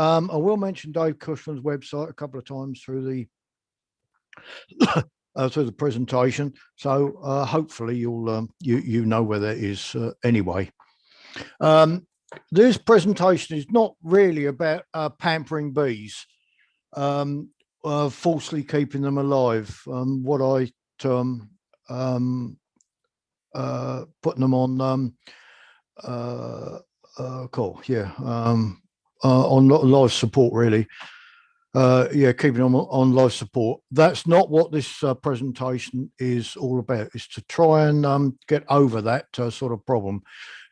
I will mention Dave Cushman's website a couple of times through the through the presentation, so hopefully you'll you know where that is anyway. This presentation is not really about pampering bees, falsely keeping them alive. What I term putting them on on life support, really. Keeping them on life support. That's not what this presentation is all about. It's to try and get over that sort of problem.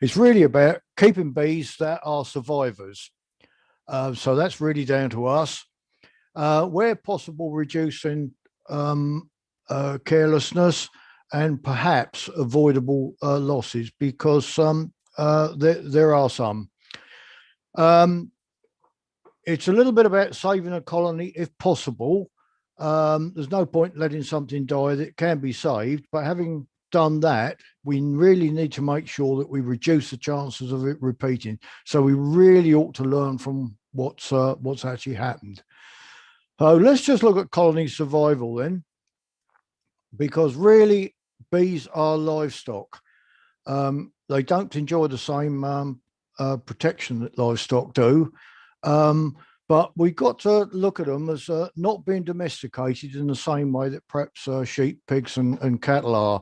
It's really about keeping bees that are survivors. So that's really down to us. Where possible, reducing carelessness and perhaps avoidable losses, because there are some. It's a little bit about saving a colony if possible. There's no point letting something die that can be saved, but having done that, we really need to make sure that we reduce the chances of it repeating. So we really ought to learn from what's actually happened. So let's just look at colony survival then, because really bees are livestock. They don't enjoy the same protection that livestock do. But we've got to look at them as not being domesticated in the same way that perhaps sheep, pigs, and cattle are,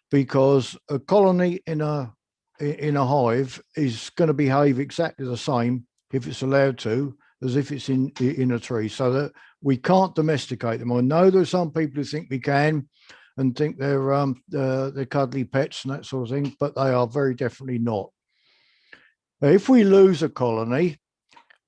because a colony in a hive is going to behave exactly the same if it's allowed to as if it's in a tree. So that we can't domesticate them. I know there's some people who think we can and think they're cuddly pets and that sort of thing, but they are very definitely not. If we lose a colony,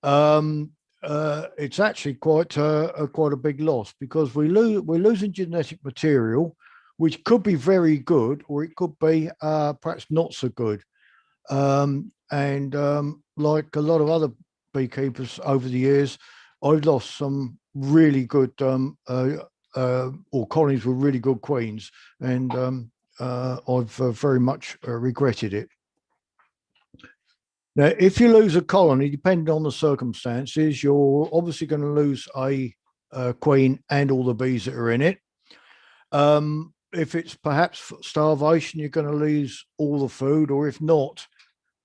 it's actually quite a big loss, because we're losing genetic material, which could be very good, or it could be perhaps not so good. Like a lot of other beekeepers over the years, I've lost some really good or colonies with really good queens, and I've very much regretted it. Now, if you lose a colony, depending on the circumstances, you're obviously going to lose a queen and all the bees that are in it. If it's perhaps starvation, you're going to lose all the food, or if not,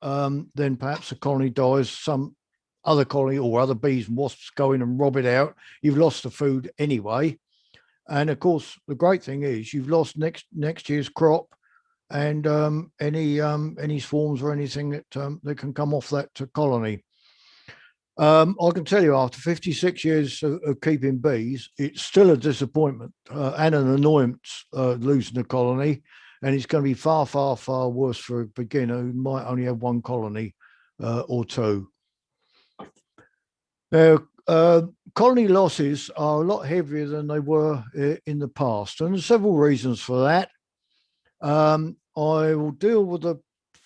then perhaps the colony dies. Some other colony or other bees and wasps go in and rob it out. You've lost the food anyway. And of course, the great thing is you've lost next year's crop, and any swarms or anything that can come off that colony. I can tell you, after 56 years of keeping bees, it's still a disappointment and an annoyance losing a colony, and it's going to be far, far, far worse for a beginner who might only have one colony or two. Now, colony losses are a lot heavier than they were in the past, and there's several reasons for that. I will deal with the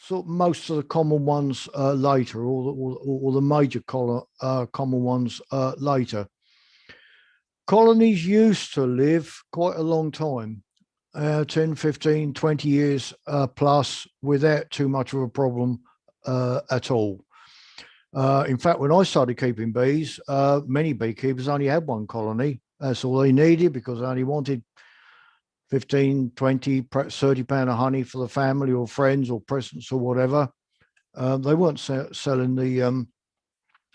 sort of most of the common ones later, or the major common ones later. Colonies used to live quite a long time, 10, 15, 20 years plus, without too much of a problem at all. In fact, when I started keeping bees, many beekeepers only had one colony. That's all they needed, because they only wanted 15, 20, perhaps 30 pound of honey for the family or friends or presents or whatever. They weren't selling the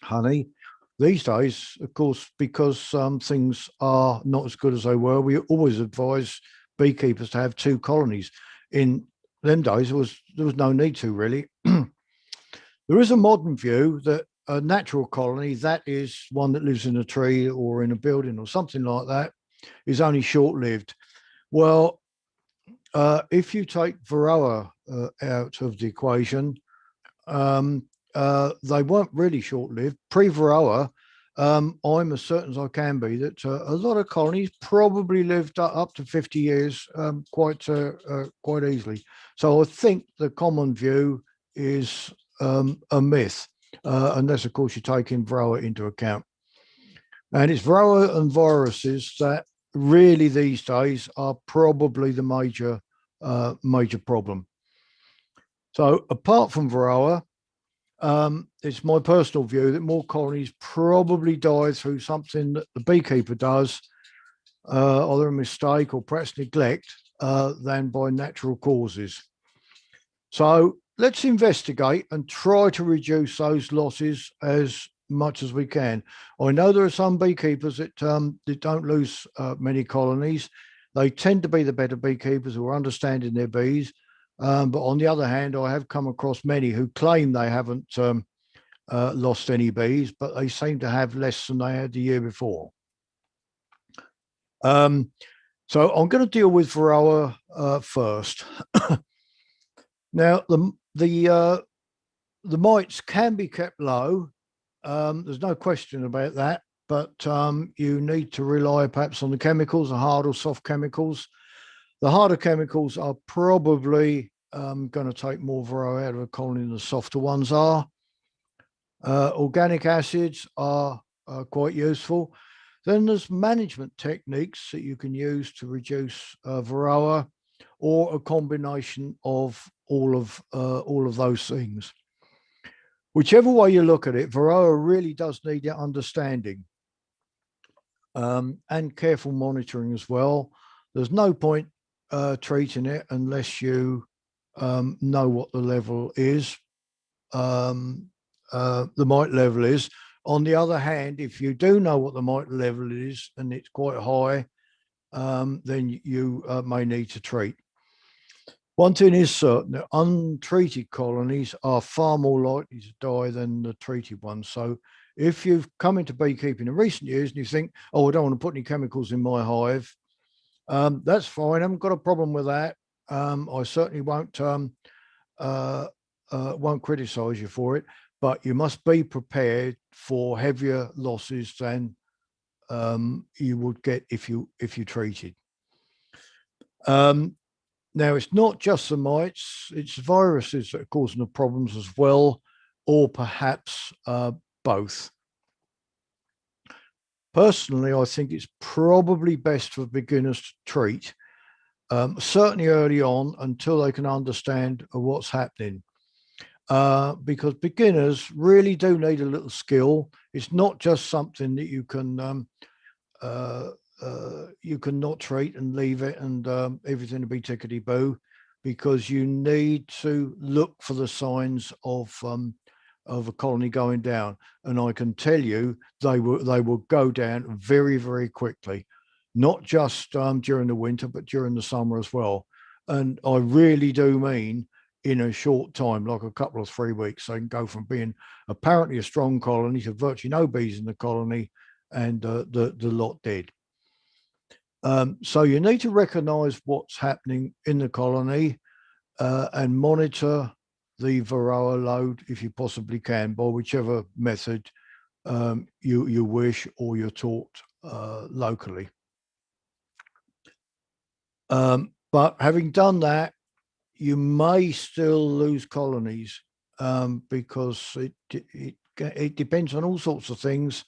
honey. These days, of course, because things are not as good as they were, we always advise beekeepers to have two colonies. In them days, there was no need to, really. There is a modern view that a natural colony, that is one that lives in a tree or in a building or something like that, is only short-lived. Well, if you take Varroa out of the equation, they weren't really short-lived. Pre-Varroa, I'm as certain as I can be that a lot of colonies probably lived up to 50 years quite easily. So I think the common view is a myth, unless, of course, you're taking Varroa into account. And it's Varroa and viruses that really these days are probably the major problem. So apart from Varroa, It's my personal view that more colonies probably die through something that the beekeeper does, either a mistake or perhaps neglect, than by natural causes. So let's investigate and try to reduce those losses as much as we can. I know there are some beekeepers that don't lose many colonies. They tend to be the better beekeepers who are understanding their bees. But on the other hand, I have come across many who claim they haven't lost any bees, but they seem to have less than they had the year before. So I'm going to deal with Varroa first. Now, the mites can be kept low. There's no question about that, but you need to rely perhaps on the chemicals, the hard or soft chemicals. The harder chemicals are probably going to take more Varroa out of a colony than the softer ones are. Organic acids are quite useful. Then there's management techniques that you can use to reduce Varroa, or a combination of all of those things. Whichever way you look at it, Varroa really does need your understanding and careful monitoring as well. There's no point treating it unless you know what the level is, the mite level is. On the other hand, if you do know what the mite level is and it's quite high, then you may need to treat. One thing is certain, that untreated colonies are far more likely to die than the treated ones. So if you've come into beekeeping in recent years and you think, oh, I don't want to put any chemicals in my hive, that's fine. I haven't got a problem with that. I certainly won't criticize you for it, but you must be prepared for heavier losses than you would get if you treated. Now, it's not just the mites, it's viruses that are causing the problems as well, or perhaps both. Personally, I think it's probably best for beginners to treat, certainly early on until they can understand what's happening. Because beginners really do need a little skill. It's not just something that you can not treat and leave it and everything will be tickety-boo, because you need to look for the signs of a colony going down. And I can tell you they will go down very, very quickly, not just during the winter, but during the summer as well. And I really do mean in a short time, like a couple of 3 weeks. They can go from being apparently a strong colony to virtually no bees in the colony and the lot dead. So you need to recognize what's happening in the colony and monitor the Varroa load if you possibly can, by whichever method you wish or you're taught locally. But having done that, you may still lose colonies because it depends on all sorts of things.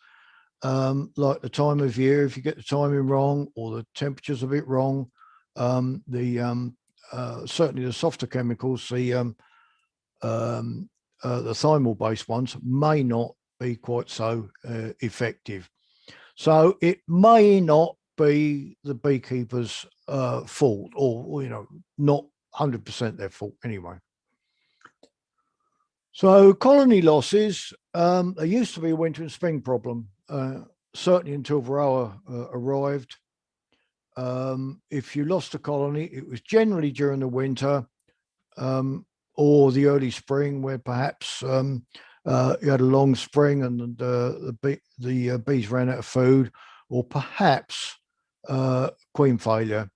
Like the time of year, if you get the timing wrong or the temperature's a bit wrong, certainly the softer chemicals, the thymol-based ones, may not be quite so effective. So it may not be the beekeeper's fault, or not 100% their fault anyway. So colony losses, there used to be a winter and spring problem. Certainly until Varroa arrived. If you lost a colony, it was generally during the winter or the early spring, where perhaps you had a long spring and the bees ran out of food, or perhaps queen failure.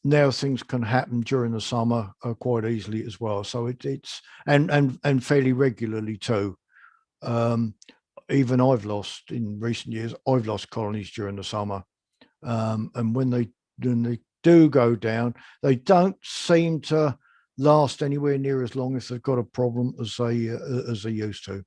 Now things can happen during the summer quite easily as well. So it's and fairly regularly too. Even I've lost in recent years, I've lost colonies during the summer. And when they do go down, they don't seem to last anywhere near as long if they've got a problem as they used to.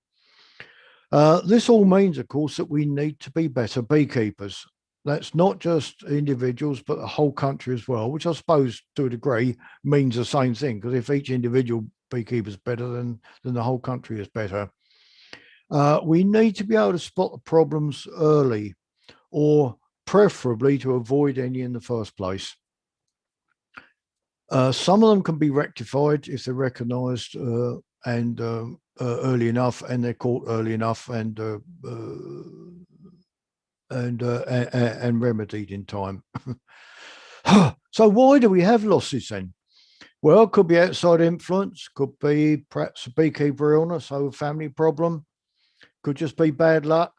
This all means, of course, that we need to be better beekeepers. That's not just individuals, but the whole country as well, which I suppose to a degree means the same thing, because if each individual beekeepers better than the whole country is better. We need to be able to spot the problems early, or preferably to avoid any in the first place. Some of them can be rectified if they're recognised and early enough, and they're caught early enough, and remedied in time. So why do we have losses then? Well, it could be outside influence, could be perhaps a beekeeper illness or a family problem, could just be bad luck,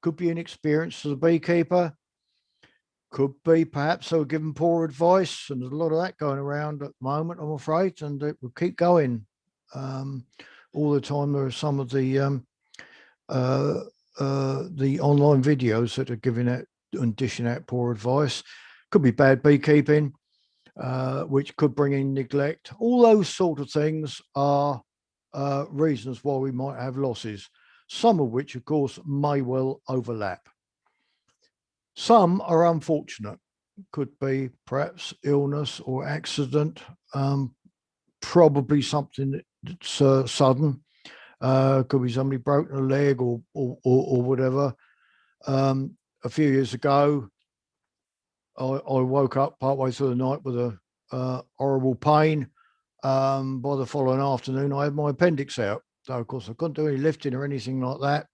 could be inexperience as a beekeeper, could be perhaps they were given poor advice, and there's a lot of that going around at the moment, I'm afraid, and it will keep going all the time. There are some of the online videos that are giving out and dishing out poor advice. Could be bad beekeeping, which could bring in neglect. All those sort of things are reasons why we might have losses, some of which, of course, may well overlap. Some are unfortunate, could be perhaps illness or accident, probably something that's sudden. Could be somebody broken a leg or whatever. A few years ago, I woke up partway through the night with a horrible pain. By the following afternoon, I had my appendix out. So, of course, I couldn't do any lifting or anything like that.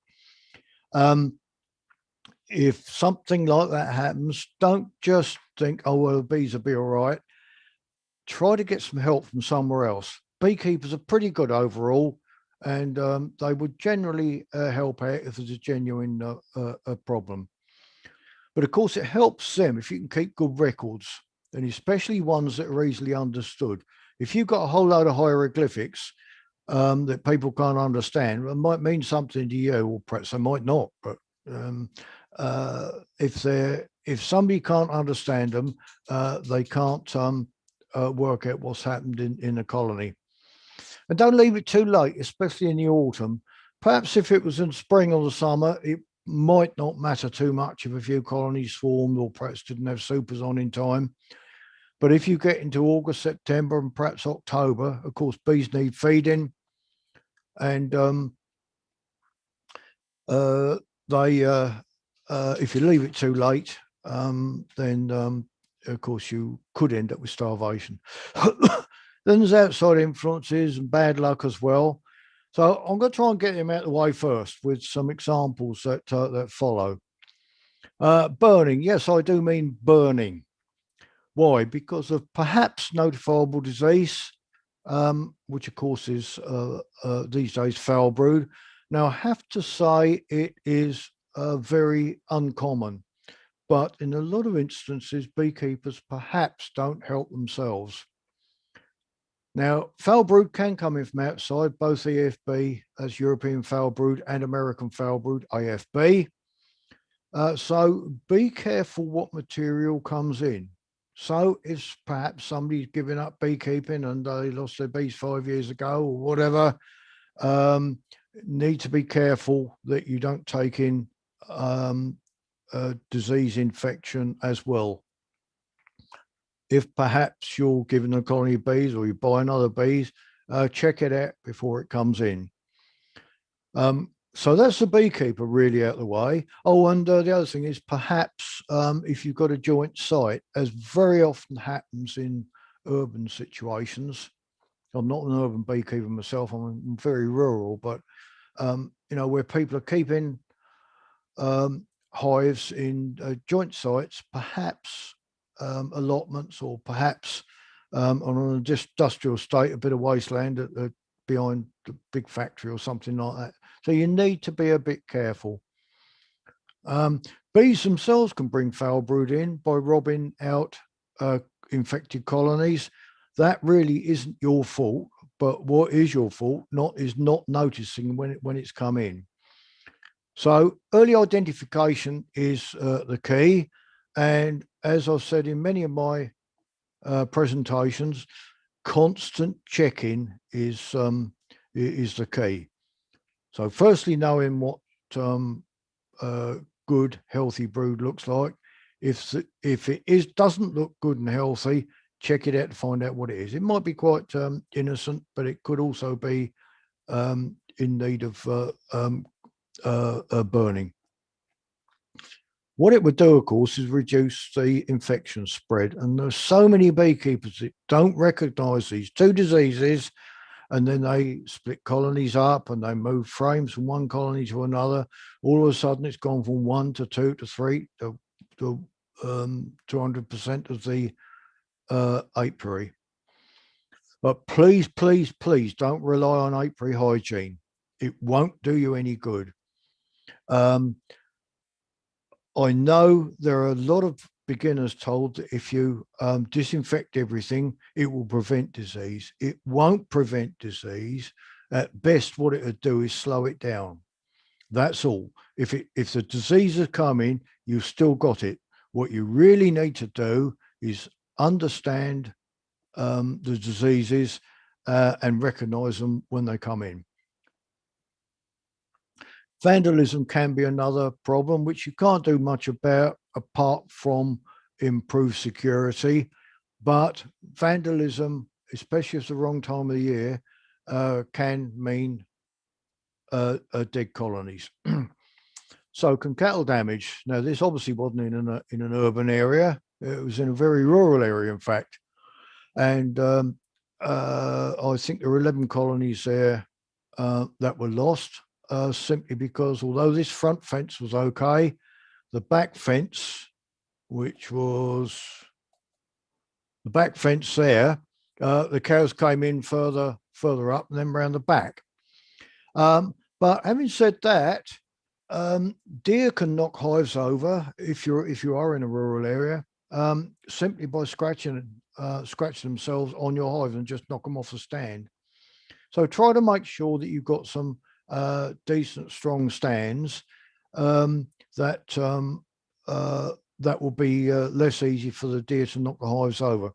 If something like that happens, don't just think, oh, well, the bees will be all right. Try to get some help from somewhere else. Beekeepers are pretty good overall, and they would generally help out if there's a genuine problem. But of course, it helps them if you can keep good records, and especially ones that are easily understood. If you've got a whole load of hieroglyphics that people can't understand, it might mean something to you, or perhaps they might not. But if somebody can't understand them, they can't work out what's happened in the colony. And don't leave it too late, especially in the autumn. Perhaps if it was in spring or the summer, it might not matter too much if a few colonies swarmed or perhaps didn't have supers on in time. But if you get into August, September, and perhaps October, of course, bees need feeding, and if you leave it too late, then of course you could end up with starvation. Then there's outside influences and bad luck as well. So I'm going to try and get them out of the way first with some examples that follow. Burning, yes, I do mean burning. Why? Because of perhaps notifiable disease, which of course is these days foul brood. Now, I have to say it is very uncommon, but in a lot of instances, beekeepers perhaps don't help themselves. Now, foul brood can come in from outside, both EFB as European foul brood and American foul brood, AFB. So be careful what material comes in. So if perhaps somebody's given up beekeeping and they lost their bees 5 years ago or whatever, need to be careful that you don't take in disease infection as well. If perhaps you're given a colony of bees or you buy another bees, check it out before it comes in. So that's the beekeeper really out of the way. Oh, and the other thing is perhaps if you've got a joint site, as very often happens in urban situations. I'm not an urban beekeeper myself, I'm very rural, but where people are keeping hives in joint sites, perhaps allotments, or perhaps on an industrial estate, a bit of wasteland behind the big factory or something like that. So you need to be a bit careful. Bees themselves can bring foul brood in by robbing out infected colonies. That really isn't your fault, but what is your fault is not noticing when it's come in. So early identification is the key. And as I've said in many of my presentations, constant checking is the key. So firstly, knowing what good, healthy brood looks like. If it doesn't look good and healthy, check it out to find out what it is. It might be quite innocent, but it could also be in need of burning. What it would do, of course, is reduce the infection spread. And there's so many beekeepers that don't recognize these two diseases, and then they split colonies up and they move frames from one colony to another. All of a sudden, it's gone from 1 to 2 to 3 to 200% of the apiary. But please, please, please don't rely on apiary hygiene. It won't do you any good. I know there are a lot of beginners told that if you disinfect everything, it will prevent disease. It won't prevent disease. At best, what it would do is slow it down. That's all. If the disease has come in, you've still got it. What you really need to do is understand the diseases and recognize them when they come in. Vandalism can be another problem, which you can't do much about apart from improve security. But vandalism, especially if it's the wrong time of the year, can mean dead colonies. So can cattle damage. Now, this obviously wasn't in an urban area. It was in a very rural area, in fact. And I think there were 11 colonies there that were lost. Simply because although this front fence was okay, the back fence, which was the back fence there, the cows came in further up and then round the back. But having said that, deer can knock hives over if you are in a rural area, simply by scratching themselves on your hive and just knock them off the stand. So try to make sure that you've got some decent, strong stands that will be less easy for the deer to knock the hives over.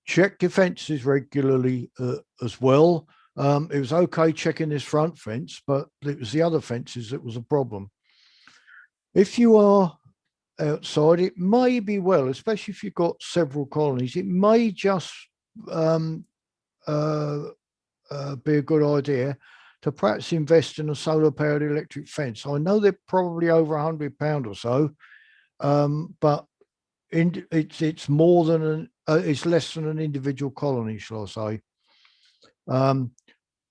Check your fences regularly as well. It was okay checking this front fence, but it was the other fences that was a problem. If you are outside, it may be especially if you've got several colonies, it may just be a good idea to perhaps invest in a solar-powered electric fence. I know they're probably over £100 or so, but it's more than it's less than an individual colony, shall I say?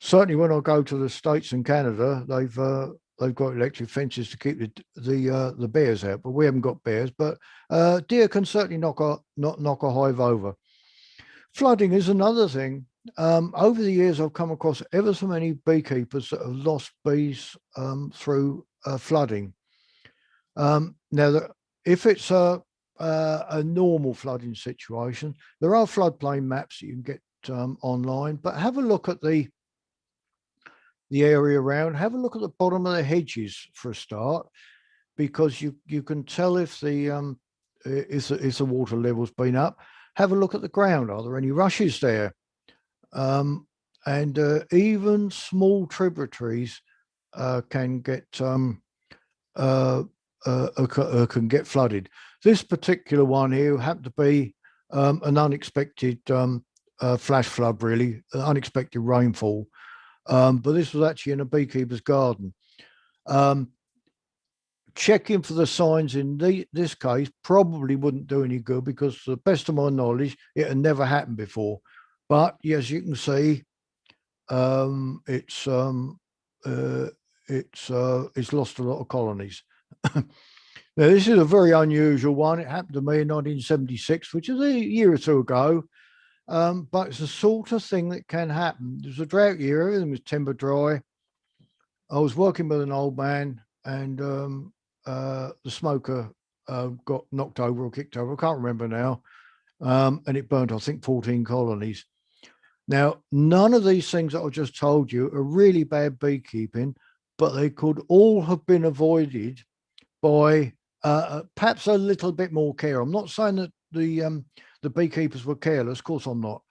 Certainly, when I go to the States and Canada, they've got electric fences to keep the bears out, but we haven't got bears. But deer can certainly knock a hive over. Flooding is another thing. Over the years, I've come across ever so many beekeepers that have lost bees through flooding. Now, if it's a normal flooding situation, there are floodplain maps that you can get online, but have a look at the area around. Have a look at the bottom of the hedges for a start, because you can tell if the water level's been up. Have a look at the ground. Are there any rushes there? And even small tributaries can get flooded. This particular one here happened to be an unexpected flash flood, really, unexpected rainfall. But this was actually in a beekeeper's garden. Checking for the signs in this case probably wouldn't do any good, because to the best of my knowledge, it had never happened before. But as you can see, it's lost a lot of colonies. Now, this is a very unusual one. It happened to me in 1976, which is a year or two ago. But it's the sort of thing that can happen. It was a drought year. Everything was timber dry. I was working with an old man, and the smoker got knocked over or kicked over. I can't remember now. And it burnt, I think, 14 colonies. Now, none of these things that I just told you are really bad beekeeping, but they could all have been avoided by perhaps a little bit more care. I'm not saying that the beekeepers were careless. Of course, I'm not,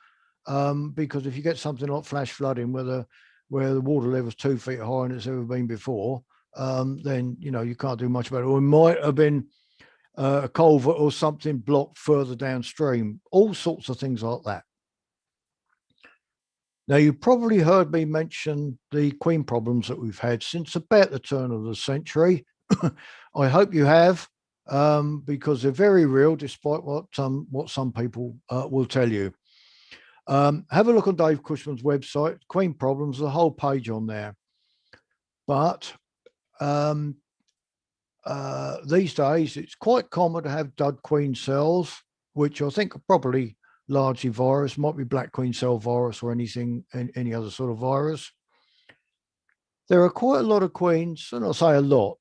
because if you get something like flash flooding where the water level's 2 feet higher than it's ever been before, then you can't do much about it. Or it might have been a culvert or something blocked further downstream, all sorts of things like that. Now, you probably heard me mention the queen problems that we've had since about the turn of the century. I hope you have, because they're very real, despite what some people will tell you. Have a look on Dave Cushman's website, Queen Problems, the whole page on there. But these days, it's quite common to have dud queen cells, which I think are probably largely virus, might be black queen cell virus or any other sort of virus. There are quite a lot of queens, and I'll say a lot,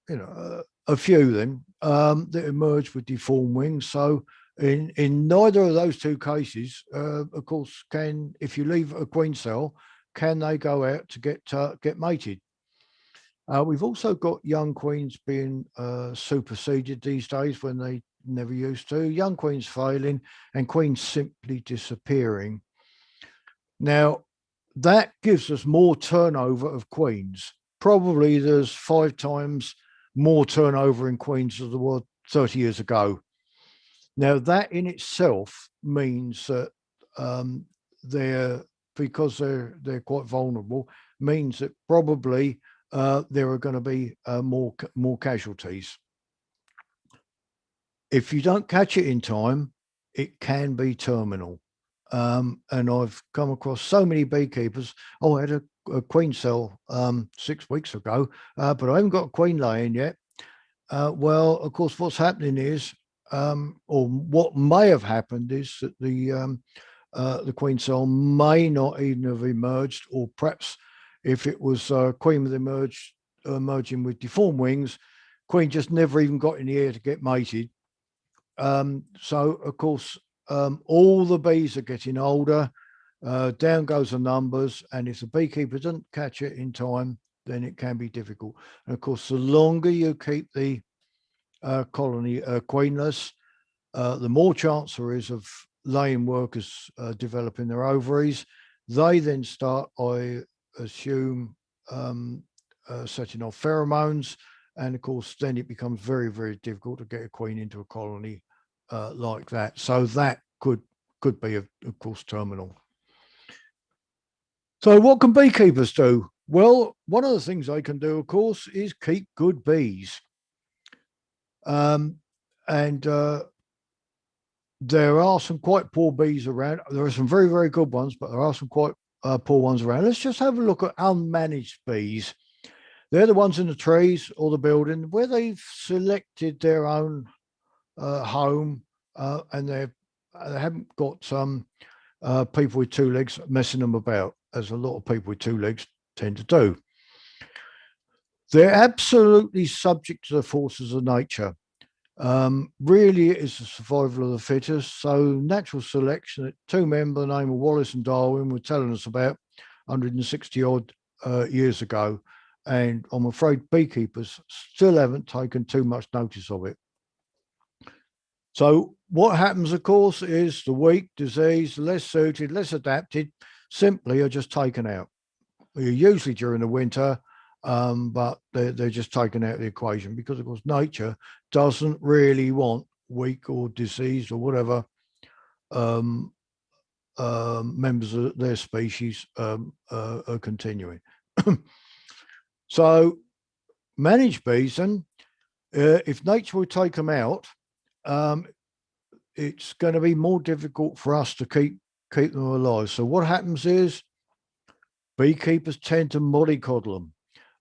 a few of them that emerge with deformed wings. So in neither of those two cases, of course, if you leave a queen cell, can they go out to get mated? We've also got young queens being superseded these days when they never used to, young queens failing and queens simply disappearing. Now, that gives us more turnover of queens. Probably there's 5 times more turnover in queens than there were 30 years ago. Now, that in itself means that because they're quite vulnerable, means that probably there are going to be more casualties. If you don't catch it in time, it can be terminal. And I've come across so many beekeepers. Oh, I had a queen cell 6 weeks ago, but I haven't got a queen laying yet. Well, of course, what's happening is, or what may have happened is that the queen cell may not even have emerged, or perhaps if it was queen with emerging with deformed wings, queen just never even got in the air to get mated. So, of course, all the bees are getting older, down goes the numbers, and if the beekeeper doesn't catch it in time, then it can be difficult. And of course, the longer you keep the colony queenless, the more chance there is of laying workers developing their ovaries. They then start, I assume, setting off pheromones, and of course, then it becomes very, very difficult to get a queen into a colony like that. So that could be, of course, terminal. So what can beekeepers do? Well, one of the things they can do, of course, is keep good bees. And there are some quite poor bees around. There are some very, very good ones, but there are some quite poor ones around. Let's just have a look at unmanaged bees. They're the ones in the trees or the building where they've selected their own home, and they haven't got some people with 2 legs messing them about, as a lot of people with 2 legs tend to do. They're absolutely subject to the forces of nature. Really, it is the survival of the fittest. So natural selection that 2 men by the name of Wallace and Darwin were telling us about 160 odd years ago. And I'm afraid beekeepers still haven't taken too much notice of it. So what happens, of course, is the weak, diseased, less suited, less adapted, simply are just taken out. Usually during the winter, but they're just taken out of the equation because, of course, nature doesn't really want weak or diseased or whatever members of their species are continuing. So managed bees, then, if nature will take them out, it's going to be more difficult for us to keep them alive. So what happens is beekeepers tend to mollycoddle them.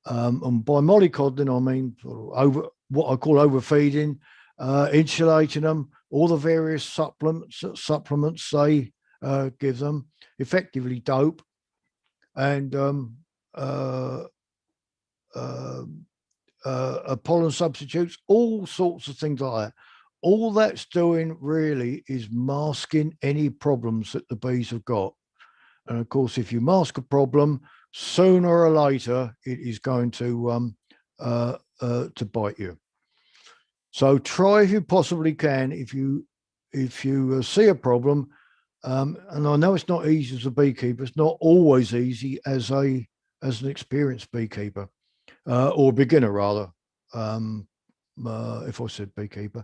And by mollycoddling, I mean sort of what I call overfeeding, insulating them, all the various supplements they give them, effectively dope, and pollen substitutes, all sorts of things like that. All that's doing really is masking any problems that the bees have got. And of course, if you mask a problem, sooner or later it is going to bite you. So try, if you possibly can, if you see a problem, and I know it's not easy as a beekeeper, it's not always easy as an experienced beekeeper, or beginner rather, if I said beekeeper.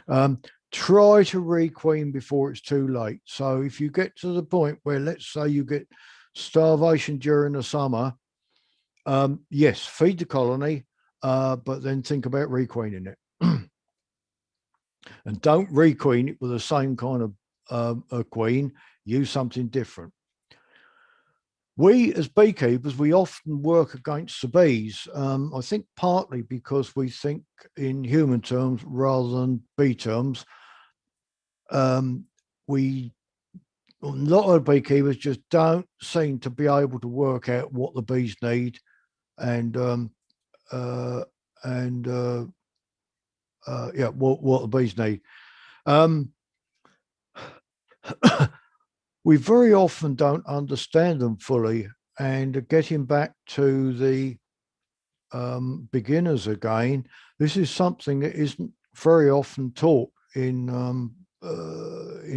Try to requeen before it's too late. So if you get to the point where, let's say, you get starvation during the summer, yes, feed the colony, but then think about requeening it. And don't requeen it with the same kind of a queen. Use something different. We as beekeepers, we often work against the bees. I think partly because we think in human terms rather than bee terms. We A lot of beekeepers just don't seem to be able to work out what the bees need and uh, and yeah, what the bees need. Um, we very often don't understand them fully. And getting back to the beginners again, this is something that isn't very often taught in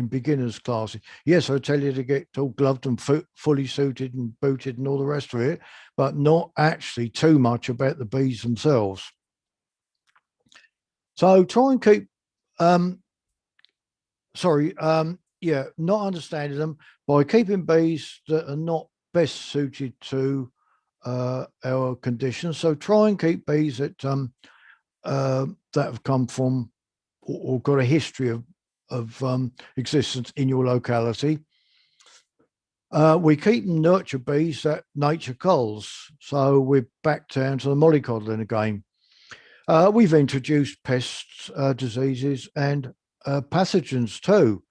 beginners classes. Yes, I tell you to get all gloved and fully suited and booted and all the rest of it, but not actually too much about the bees themselves. So try and keep yeah, not understanding them by keeping bees that are not best suited to our conditions. So try and keep bees that have come from or got a history of existence in your locality. We keep and nurture bees that nature culls. So we're back down to the mollycoddling again. We've introduced pests, diseases, and pathogens too.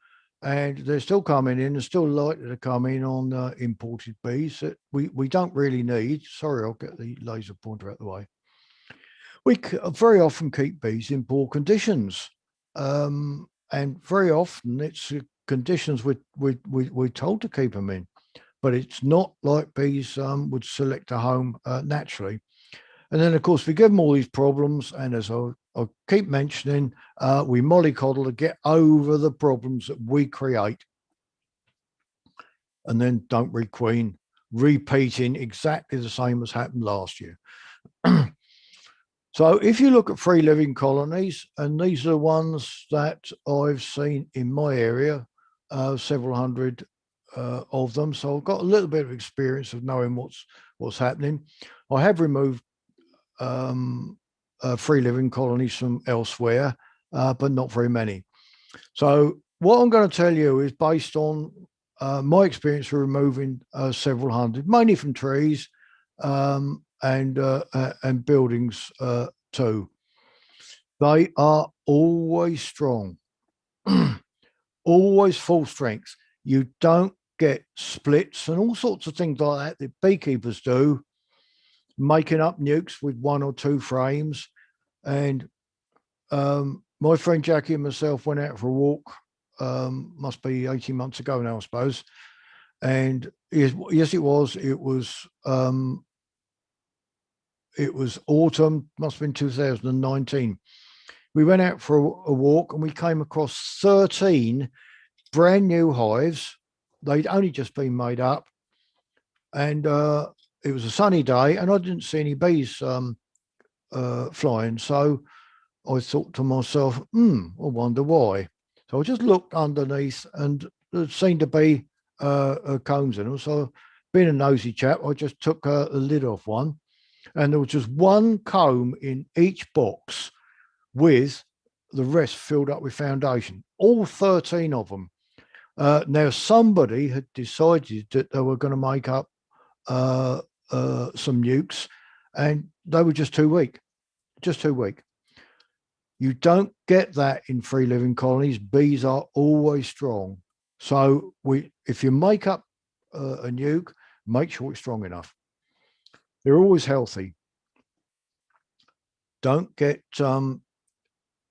And they're still coming in and still likely to come in on imported bees that we don't really need. Sorry, I'll get the laser pointer out of the way. We very often keep bees in poor conditions. And very often it's conditions we're told to keep them in, but it's not like bees would select a home naturally. And then, of course, we give them all these problems. And as I keep mentioning, we mollycoddle to get over the problems that we create and then don't requeen, repeating exactly the same as happened last year. So if you look at free living colonies, and these are the ones that I've seen in my area, several hundred of them. So I've got a little bit of experience of knowing what's happening. I have removed free living colonies from elsewhere, but not very many. So what I'm going to tell you is based on my experience of removing several hundred, mainly from trees, and buildings too. They are always strong, always full strength. You don't get splits and all sorts of things like that beekeepers do, making up nukes with one or two frames. And my friend Jackie and myself went out for a walk, must be 18 months ago now, I suppose. And yes, it was. It was autumn, must have been 2019. We went out for a walk and we came across 13 brand new hives. They'd only just been made up. And it was a sunny day and I didn't see any bees flying. So I thought to myself, I wonder why. So I just looked underneath and there seemed to be combs in them. So being a nosy chap, I just took the lid off one and there was just one comb in each box with the rest filled up with foundation, all 13 of them. Now, somebody had decided that they were going to make up some nukes and they were just too weak, just too weak. You don't get that in free living colonies. Bees are always strong. So if you make up a nuke, make sure it's strong enough. They're always healthy. Don't get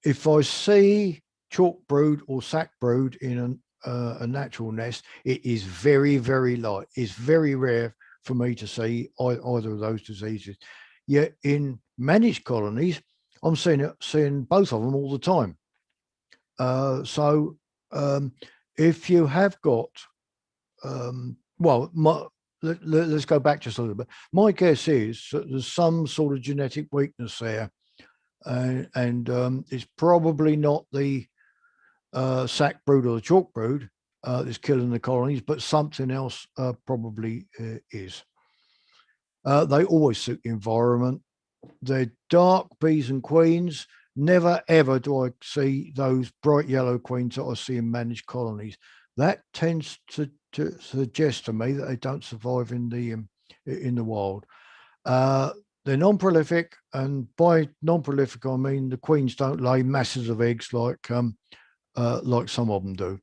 if I see chalk brood or sack brood in a natural nest, it is very, very light. It's very rare for me to see either of those diseases. Yet in managed colonies, I'm seeing both of them all the time. So if you have got, let's go back just a little bit. My guess is that there's some sort of genetic weakness there, and it's probably not the sac brood or the chalk brood that's killing the colonies, but something else probably is. They always suit the environment. They're dark bees and queens. Never ever do I see those bright yellow queens that I see in managed colonies. That tends to suggest to me that they don't survive in the wild. They're non-prolific, and by non-prolific I mean the queens don't lay masses of eggs like some of them do.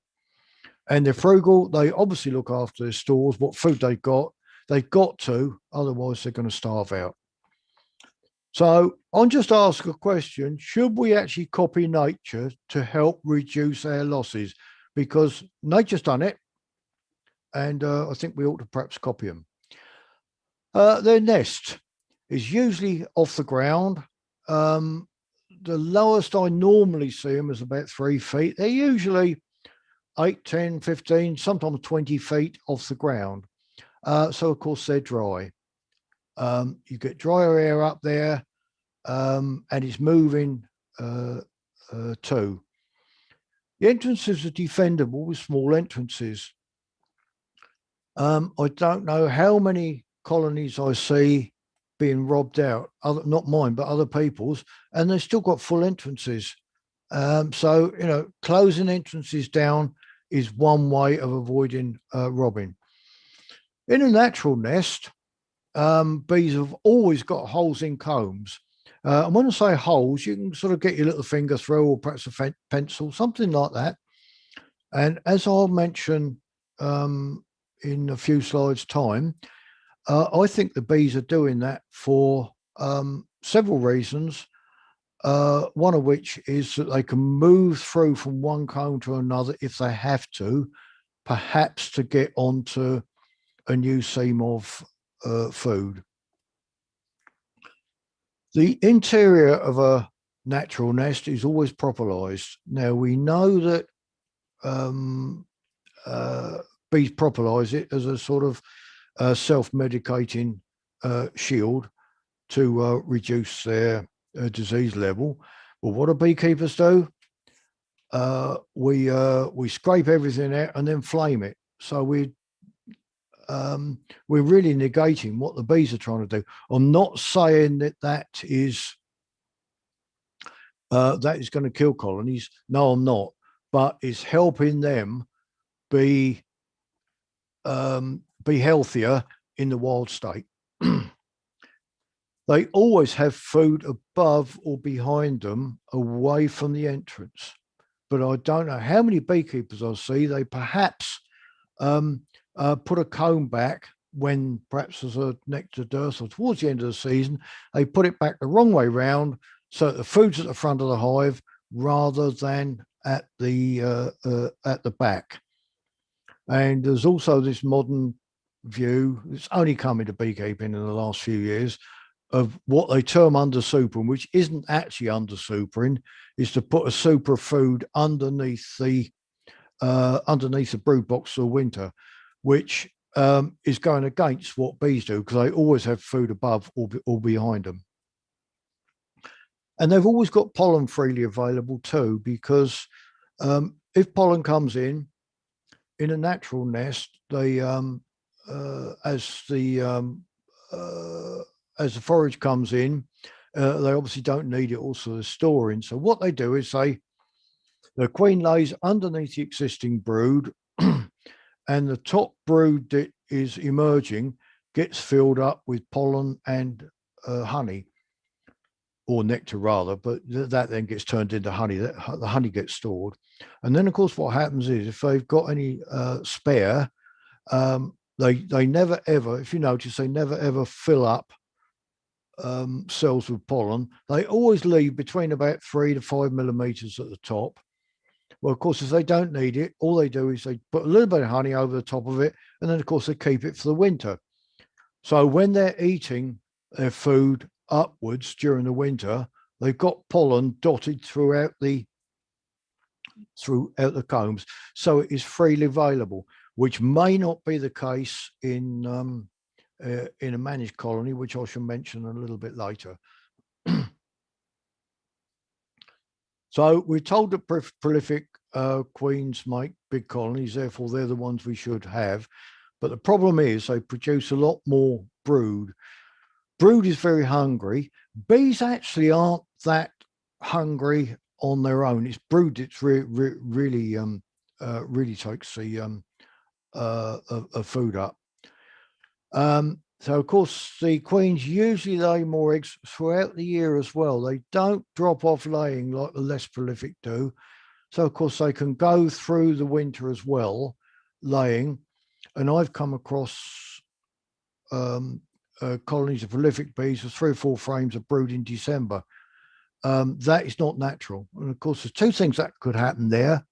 And they're frugal. They obviously look after their stores, what food they've got to, otherwise they're going to starve out. So I'll just ask a question. Should we actually copy nature to help reduce our losses? Because nature's done it, and I think we ought to perhaps copy them. Their nest is usually off the ground. The lowest I normally see them is about 3 feet. They're usually 8, 10, 15, sometimes 20 feet off the ground. So, of course, they're dry. You get drier air up there, and it's moving too. The entrances are defendable with small entrances. I don't know how many colonies I see being robbed out, not mine, but other people's, and they've still got full entrances. So, closing entrances down is one way of avoiding robbing. In a natural nest, bees have always got holes in combs. And when I say holes, you can sort of get your little finger through, or perhaps a pencil, something like that. And as I'll mention in a few slides' time, I think the bees are doing that for several reasons. One of which is that they can move through from one comb to another if they have to, perhaps to get onto a new seam of food. The interior of a natural nest is always propolised. Now, we know that bees propolise it as a sort of self-medicating shield to reduce their disease level. Well, what do beekeepers do? We scrape everything out and then flame it. So we're really negating what the bees are trying to do. I'm not saying that is going to kill colonies. No, I'm not. But it's helping them be healthier in the wild state. They always have food above or behind them, away from the entrance. But I don't know how many beekeepers I see, they perhaps put a comb back when perhaps there's a nectar dearth or towards the end of the season. They put it back the wrong way round, so that the food's at the front of the hive rather than at the back. And there's also this modern view, it's only come into beekeeping in the last few years, of what they term undersupering, which isn't actually undersupering, is to put a super food underneath the brood box for winter, which is going against what bees do, because they always have food above or behind them. And they've always got pollen freely available too, because if pollen comes in a natural nest, they as the forage comes in, they obviously don't need it also to store in. So what they do is the queen lays underneath the existing brood, and the top brood that is emerging gets filled up with pollen and honey, or nectar rather, but that then gets turned into honey. The honey gets stored. And then, of course, what happens is if they've got any spare, they never ever, if you notice, they never ever fill up cells with pollen. They always leave between about 3 to 5 millimeters at the top. Well, of course, if they don't need it, all they do is they put a little bit of honey over the top of it, and then, of course, they keep it for the winter. So when they're eating their food upwards during the winter, they've got pollen dotted throughout the combs, so it is freely available, which may not be the case in a managed colony, which I shall mention a little bit later. So we're told that prolific queens make big colonies, therefore they're the ones we should have. But the problem is they produce a lot more brood. Brood is very hungry. Bees actually aren't that hungry on their own. It's brood that's really takes the food up. So of course the queens usually lay more eggs throughout the year as well. They don't drop off laying like the less prolific do. So of course they can go through the winter as well, laying. And I've come across colonies of prolific bees with 3 or 4 frames of brood in December. That is not natural. And of course, there's 2 things that could happen there.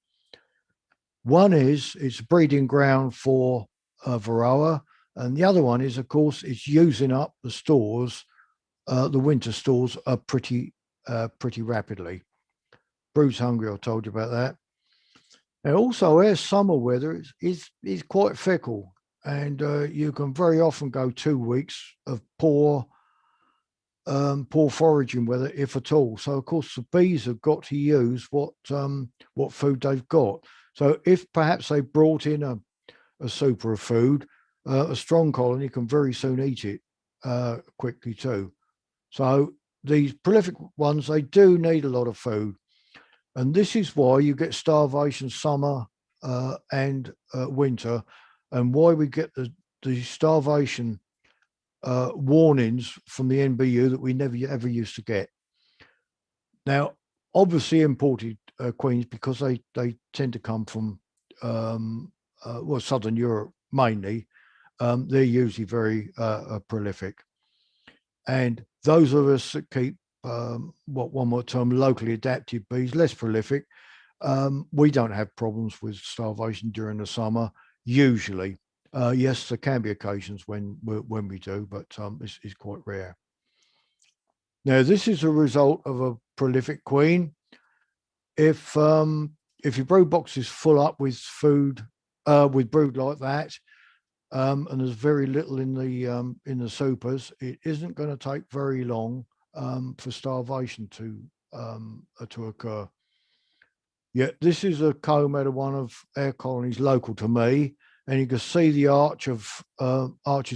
One is it's a breeding ground for Varroa, and the other one is, of course, it's using up the stores. The winter stores are pretty rapidly. Brood's hungry. I told you about that. And also, our summer weather is quite fickle, and you can very often go 2 weeks of poor foraging weather, if at all. So, of course, the bees have got to use what food they've got. So, if perhaps they brought in a super of food, a strong colony can very soon eat it quickly too. So, these prolific ones, they do need a lot of food. And this is why you get starvation summer and winter, and why we get the starvation warnings from the NBU that we never ever used to get. Now, obviously imported queens, because they tend to come from Southern Europe mainly. They're usually very prolific. And those of us that keep what one might term locally adapted bees, less prolific, we don't have problems with starvation during the summer, usually. Yes, there can be occasions when we do, but it's quite rare. Now, this is a result of a prolific queen. If your brood box is full up with food, with brood like that, and there's very little in the supers, it isn't going to take very long for starvation to occur. Yeah, this is a comb out of one of our colonies local to me, and you can see the arches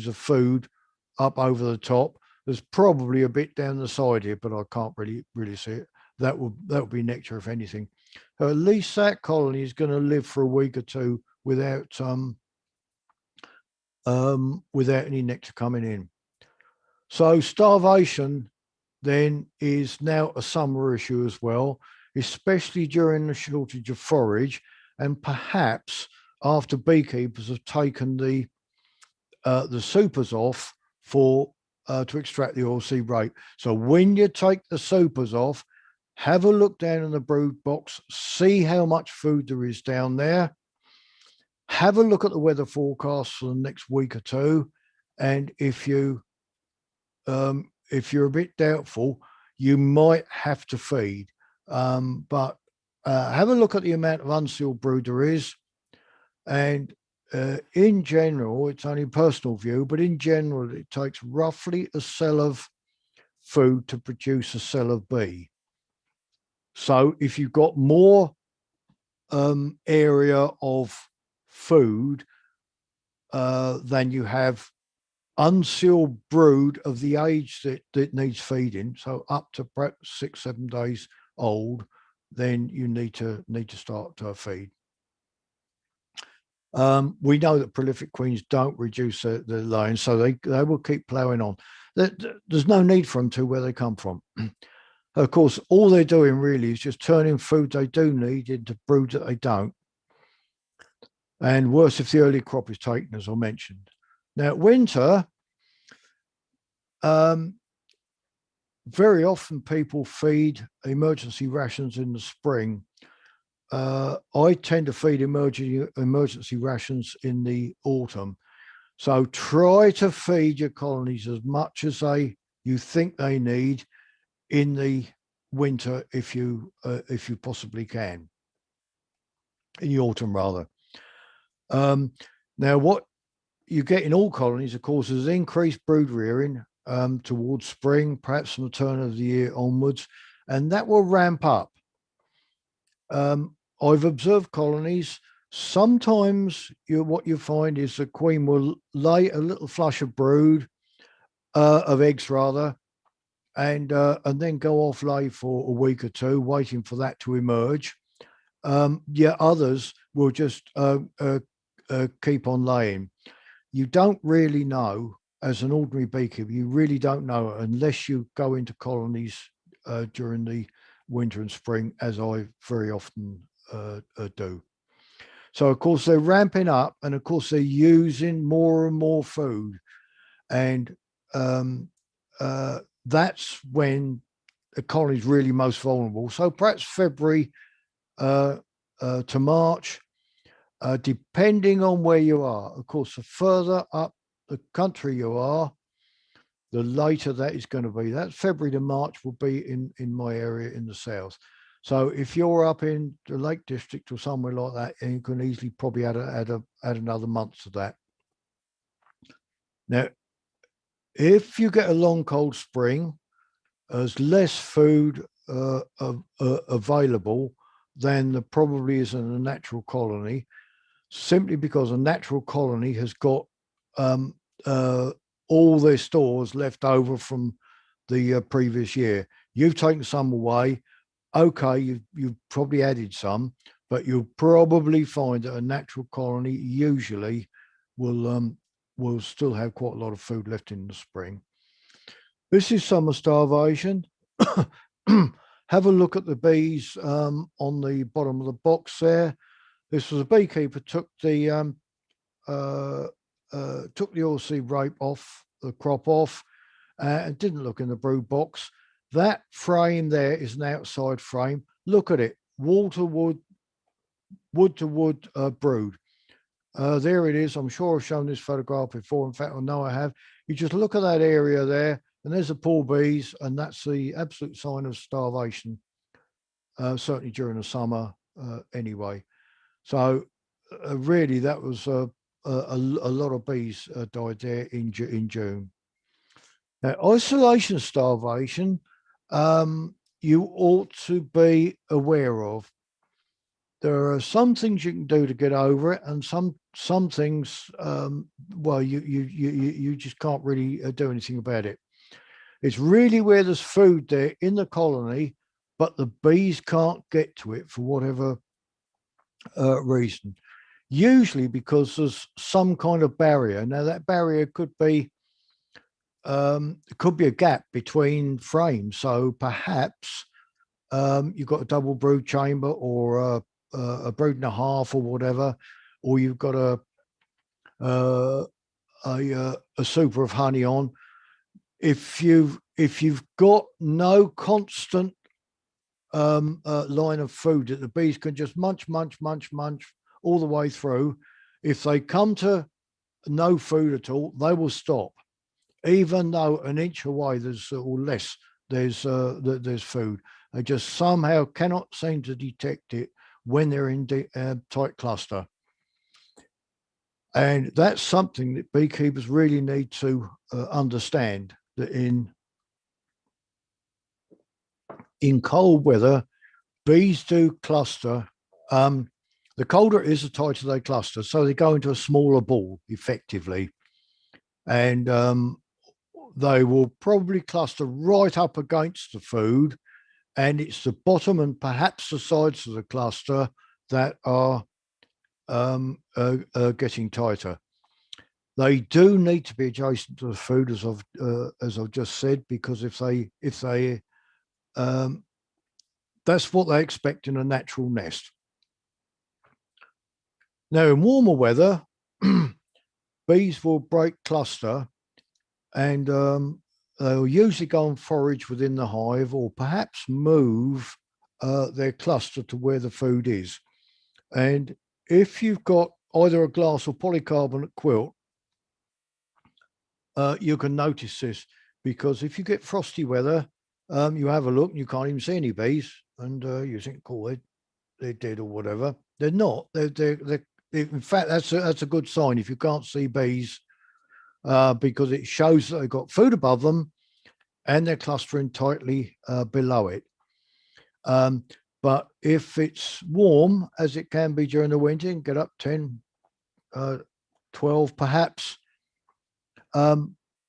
of food up over the top. There's probably a bit down the side here, but I can't really see it. That would be nectar, if anything. So at least that colony is going to live for a week or 2 without any nectar coming in. So starvation then is now a summer issue as well, especially during the shortage of forage, and perhaps after beekeepers have taken the supers off to extract the oilseed rape. So when you take the supers off, have a look down in the brood box, see how much food there is down there. Have a look at the weather forecast for the next week or 2, and if you're a bit doubtful, you might have to feed. But have a look at the amount of unsealed brood there is, and in general, it's only personal view, but in general, it takes roughly a cell of food to produce a cell of bee. So if you've got more area of food than you have unsealed brood of the age that needs feeding, so up to perhaps 6-7 days old, then you need to start to feed. We know that prolific queens don't reduce their laying, so they will keep ploughing on. There's no need for them to where they come from. Of course, all they're doing really is just turning food they do need into brood that they don't. And worse if the early crop is taken, as I mentioned. Now, winter, very often people feed emergency rations in the spring. I tend to feed emergency rations in the autumn. So try to feed your colonies as much as you think they need in the winter, if you possibly can, in the autumn rather. Now, what you get in all colonies, of course, is increased brood rearing towards spring, perhaps from the turn of the year onwards, and that will ramp up. I've observed colonies. Sometimes what you find is the queen will lay a little flush of brood, of eggs rather, and then go off lay for a week or two, waiting for that to emerge. Yeah, others will just keep on laying. You don't really know as an ordinary beekeeper. You really don't know unless you go into colonies during the winter and spring, as I very often do. So, of course, they're ramping up, and of course, they're using more and more food, and um, that's when the colony is really most vulnerable. So, perhaps February to March, depending on where you are. Of course, the further up the country you are, the later that is going to be. That February to March will be in my area in the south. So if you're up in the Lake District or somewhere like that, you can easily probably add another month to that. Now, if you get a long cold spring, there's less food available than there probably is in a natural colony, simply because a natural colony has got um, all their stores left over from the previous year. You've taken some away. Okay, you've probably added some, but you'll probably find that a natural colony usually will still have quite a lot of food left in the spring. This is summer starvation. Have a look at the bees on the bottom of the box there. This was a beekeeper took the oilseed rape off, the crop off, and didn't look in the brood box. That frame there is an outside frame. Look at it, wall to wood, wood to wood brood. There it is. I'm sure I've shown this photograph before. In fact, I know I have. You just look at that area there, and there's the poor bees, and that's the absolute sign of starvation, certainly during the summer anyway. So really, that was a lot of bees died there in June. Now, isolation starvation, you ought to be aware of. There are some things you can do to get over it, and some things, well, you just can't really do anything about it. It's really where there's food there in the colony, but the bees can't get to it for whatever reason. Usually because there's some kind of barrier. Now that barrier could be a gap between frames. So perhaps you've got a double brood chamber or a brood and a half or whatever, or you've got a super of honey on. If you've got no constant line of food that the bees can just munch all the way through, if they come to no food at all, they will stop, even though an inch away there's or less there's food. They just somehow cannot seem to detect it when they're in tight cluster. And that's something that beekeepers really need to understand, that in cold weather, bees do cluster. The colder it is, the tighter they cluster. So they go into a smaller ball effectively. And they will probably cluster right up against the food. And it's the bottom and perhaps the sides of the cluster that are getting tighter. They do need to be adjacent to the food, as I've just said, because if they that's what they expect in a natural nest. Now, in warmer weather, bees will break cluster, and they'll usually go and forage within the hive, or perhaps move their cluster to where the food is. And if you've got either a glass or polycarbonate quilt, you can notice this, because if you get frosty weather, you have a look and you can't even see any bees, and you think, "Cool, they're dead or whatever." They're not. They're in fact, that's a good sign if you can't see bees, because it shows that they've got food above them and they're clustering tightly below it. But if it's warm, as it can be during the winter, and get up 10, 12 perhaps,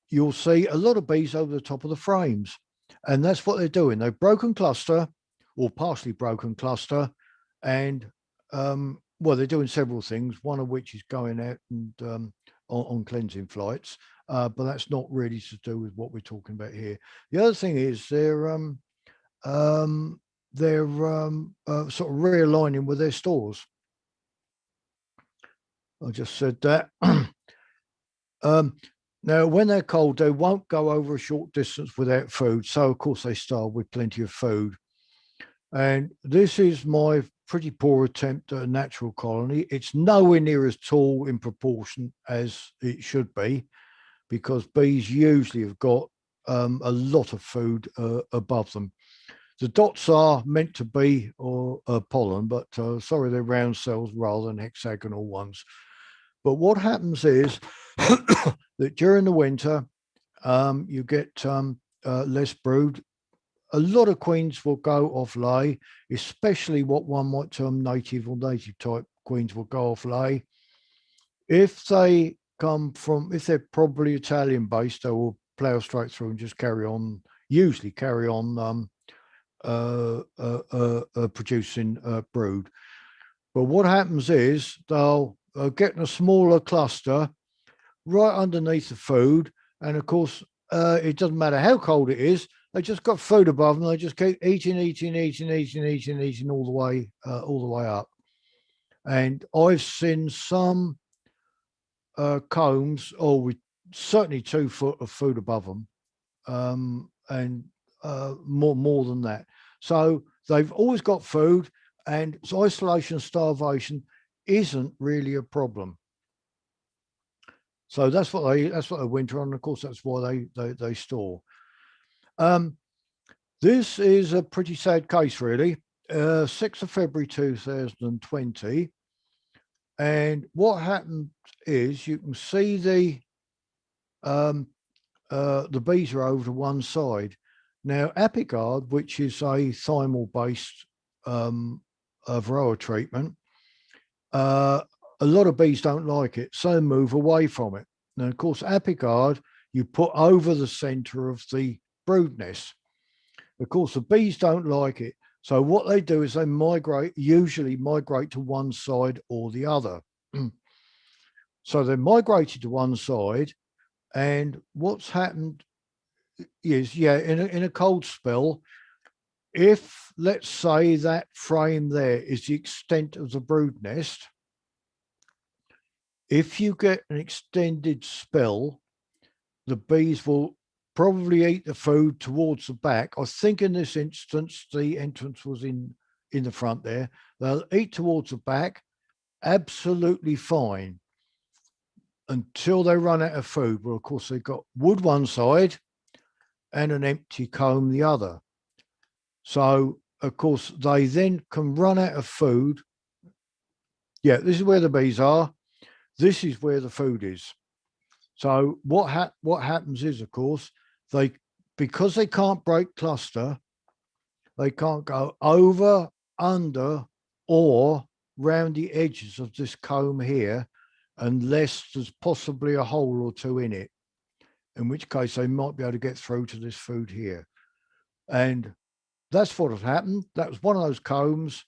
you'll see a lot of bees over the top of the frames. And that's what they're doing. They've broken cluster or partially broken cluster. And well, they're doing several things, one of which is going out and on cleansing flights. But that's not really to do with what we're talking about here. The other thing is they're sort of realigning with their stores. I just said that. Now, when they're cold, they won't go over a short distance without food. So, of course, they start with plenty of food. And this is my pretty poor attempt at a natural colony. It's nowhere near as tall in proportion as it should be, because bees usually have got a lot of food above them. The dots are meant to be pollen, but sorry, they're round cells rather than hexagonal ones. But what happens is that during the winter, you get less brood. A lot of queens will go off lay, especially what one might term native or native type queens will go off lay. If they if they're probably Italian based, they will plough straight through and just usually carry on producing brood. But what happens is they'll get in a smaller cluster right underneath the food. And of course, it doesn't matter how cold it is, they just got food above them. They just keep eating all the way up. And I've seen some combs, with certainly 2 foot of food above them, and more than that. So they've always got food, and so isolation starvation isn't really a problem. So that's what they winter on. And of course, that's why they store. This is a pretty sad case, really. 6th of February 2020. And what happened is you can see the bees are over to one side. Now, Apigard, which is a thymol-based Varroa treatment, a lot of bees don't like it, so move away from it. Now, of course, Apigard you put over the center of the brood nest. Of course, the bees don't like it. So what they do is they usually migrate to one side or the other. So they're migrated to one side, and what's happened is, in a cold spell, if, let's say, that frame there is the extent of the brood nest, if you get an extended spell, the bees will probably eat the food towards the back. I think in this instance, the entrance was in the front there. They'll eat towards the back, absolutely fine, until they run out of food. Well, of course, they've got wood one side and an empty comb the other. So, of course, they then can run out of food. Yeah, this is where the bees are. This is where the food is. So what happens is, of course, because they can't break cluster, they can't go over, under, or round the edges of this comb here, unless there's possibly a hole or two in it, in which case they might be able to get through to this food here. And that's what had happened. That was one of those combs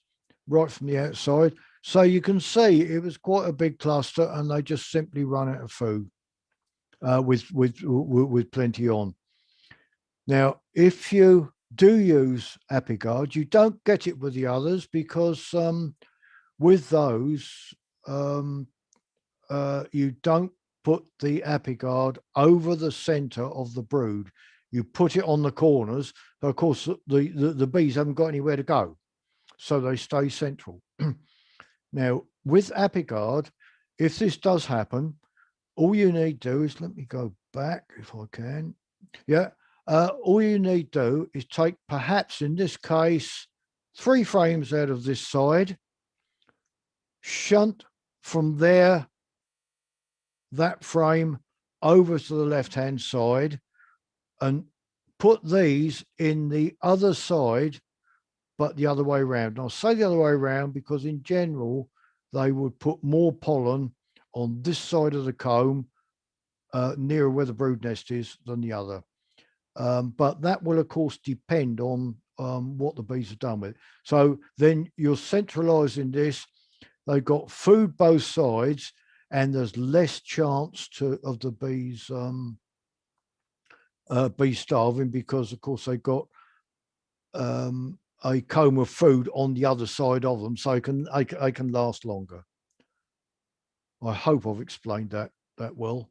right from the outside. So you can see it was quite a big cluster, and they just simply run out of food with plenty on. Now, if you do use Apigard, you don't get it with the others, because with those, you don't put the Apigard over the center of the brood. You put it on the corners. Of course, the bees haven't got anywhere to go, so they stay central. Now, with Apigard, if this does happen, all you need to do is, let me go back if I can. Yeah. All you need to do is take, perhaps in this case, 3 frames out of this side, shunt from there, that frame over to the left-hand side, and put these in the other side but the other way around. And I'll say the other way around because in general, they would put more pollen on this side of the comb nearer where the brood nest is than the other. But that will, of course, depend on what the bees have done with it. So then you're centralizing this. They've got food both sides, and there's less chance of the bees starving because, of course, they've got a comb of food on the other side of them, so they can last longer. I hope I've explained that well.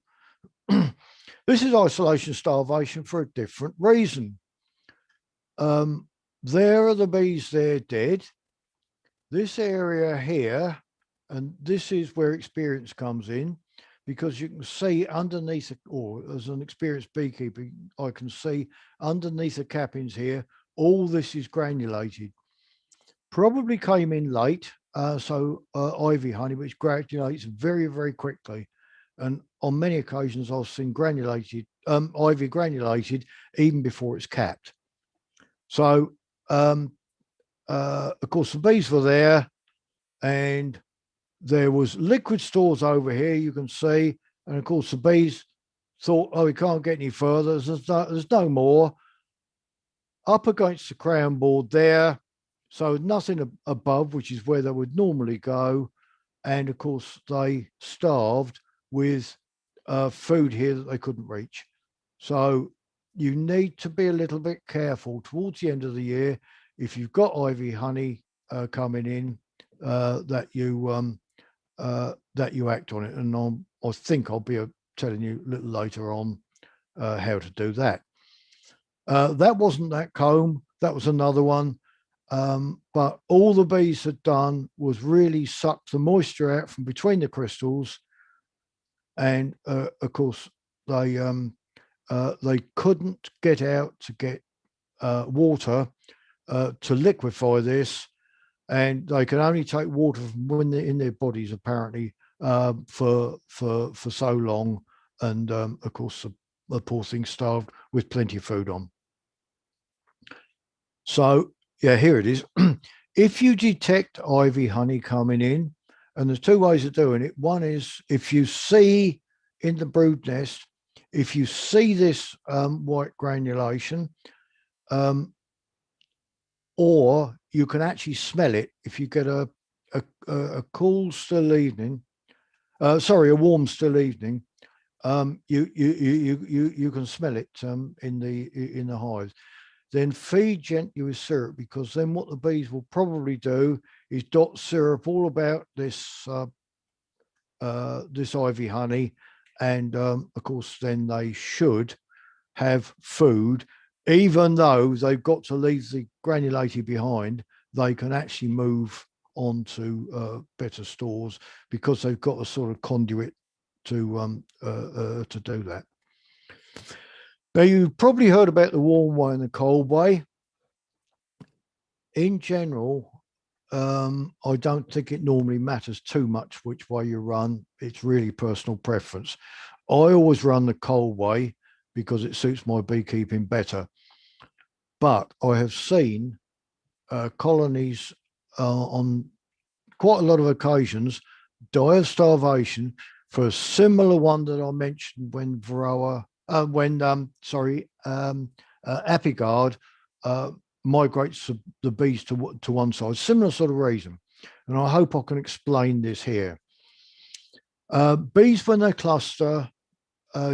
This is isolation starvation for a different reason. There are the bees, they're dead. This area here, and this is where experience comes in, because you can see underneath, or as an experienced beekeeper, I can see underneath the cappings here, all this is granulated. Probably came in late, so ivy honey, which granulates very, very quickly. And on many occasions, I've seen granulated, ivy granulated even before it's capped. So, of course, the bees were there, and there was liquid stores over here, you can see. And of course, the bees thought, oh, we can't get any further. There's no more. Up against the crown board there. So nothing above, which is where they would normally go. And of course, they starved with food here that they couldn't reach. So you need to be a little bit careful towards the end of the year if you've got ivy honey coming in, that you act on it. And I think I'll be telling you a little later on how to do that. That wasn't that comb, that was another one. But all the bees had done was really suck the moisture out from between the crystals. And of course, they couldn't get out to get water to liquefy this. And they can only take water from when they're in their bodies, apparently, for so long. And of course, the poor thing starved with plenty of food on. So, yeah, here it is. If you detect ivy honey coming in, and there's two ways of doing it. One is if you see in the brood nest, if you see this white granulation, or you can actually smell it if you get a cool still evening. A warm still evening. You can smell it in the hives. Then feed gently with syrup, because then what the bees will probably do is dot syrup all about this this ivy honey, and of course then they should have food. Even though they've got to leave the granulated behind, they can actually move on to better stores because they've got a sort of conduit to do that. Now, you've probably heard about the warm way and the cold way. In general, I don't think it normally matters too much which way you run. It's really personal preference. I always run the cold way because it suits my beekeeping better. But I have seen colonies on quite a lot of occasions die of starvation for a similar one that I mentioned when Varroa, Apigard migrates the bees to one side. Similar sort of reason. And I hope I can explain this here. Bees, when they cluster,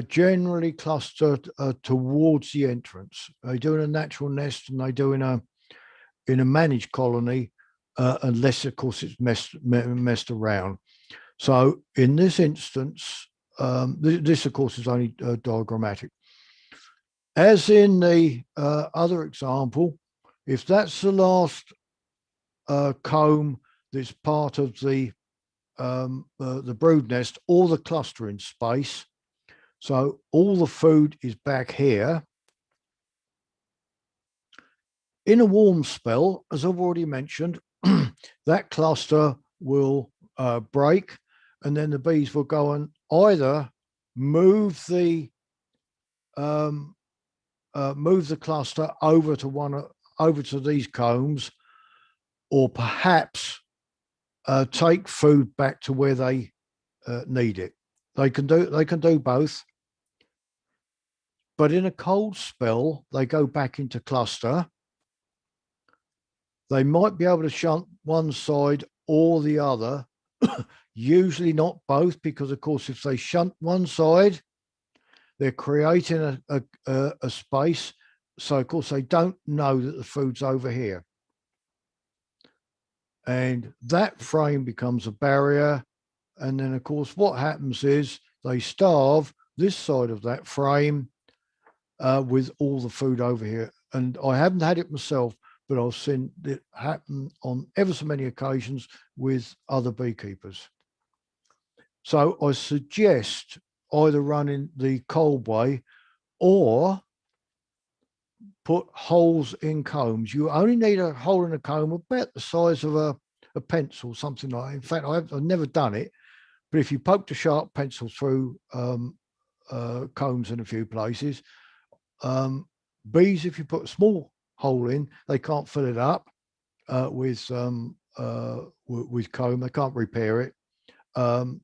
generally cluster towards the entrance. They do in a natural nest, and they do in a managed colony, unless of course it's messed around. So in this instance, this of course is only diagrammatic. As in the other example, if that's the last comb that's part of the brood nest or the clustering space, so all the food is back here. In a warm spell, as I've already mentioned, that cluster will break, and then the bees will go and either move the cluster over to these combs, or perhaps take food back to where they need it. They can do both. But in a cold spell, they go back into cluster. They might be able to shunt one side or the other, usually not both, because of course, if they shunt one side, they're creating a space. So of course, they don't know that the food's over here. And that frame becomes a barrier. And then of course, what happens is they starve this side of that frame with all the food over here. And I haven't had it myself, but I've seen it happen on ever so many occasions with other beekeepers. So I suggest either running the cold way or put holes in combs. You only need a hole in a comb about the size of a pencil, something like that. In fact, I've never done it, but if you poked a sharp pencil through combs in a few places, bees, if you put a small hole in, they can't fill it up with comb. They can't repair it.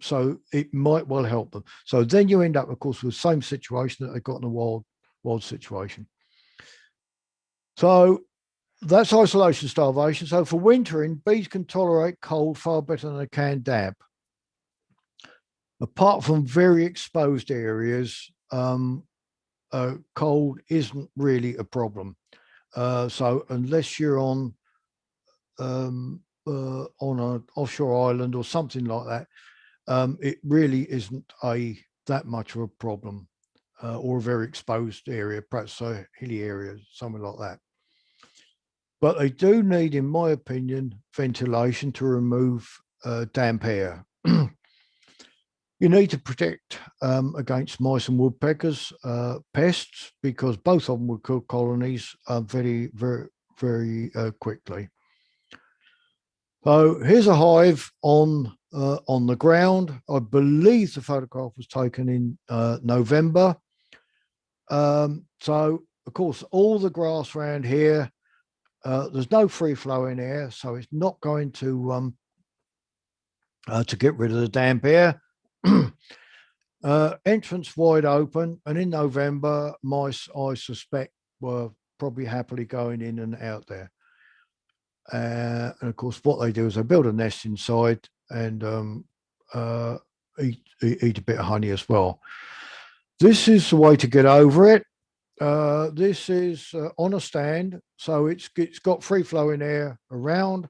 So it might well help them. So then you end up, of course, with the same situation that they got in a wild situation. So that's isolation starvation. So for wintering, bees can tolerate cold far better than they can damp. Apart from very exposed areas, cold isn't really a problem. So unless you're on an offshore island or something like that, it really isn't that much of a problem, or a very exposed area, perhaps a hilly area, something like that. But they do need, in my opinion, ventilation to remove damp air. You need to protect against mice and woodpeckers pests, because both of them will kill colonies very quickly. So here's a hive on the ground. I believe the photograph was taken in November. So of course, all the grass around here, there's no free flowing air, so it's not going to get rid of the damp air. Entrance wide open, and in November, mice, I suspect, were probably happily going in and out there. And of course, what they do is they build a nest inside and eat a bit of honey as well. This is the way to get over it. This is on a stand, so it's got free flowing air around,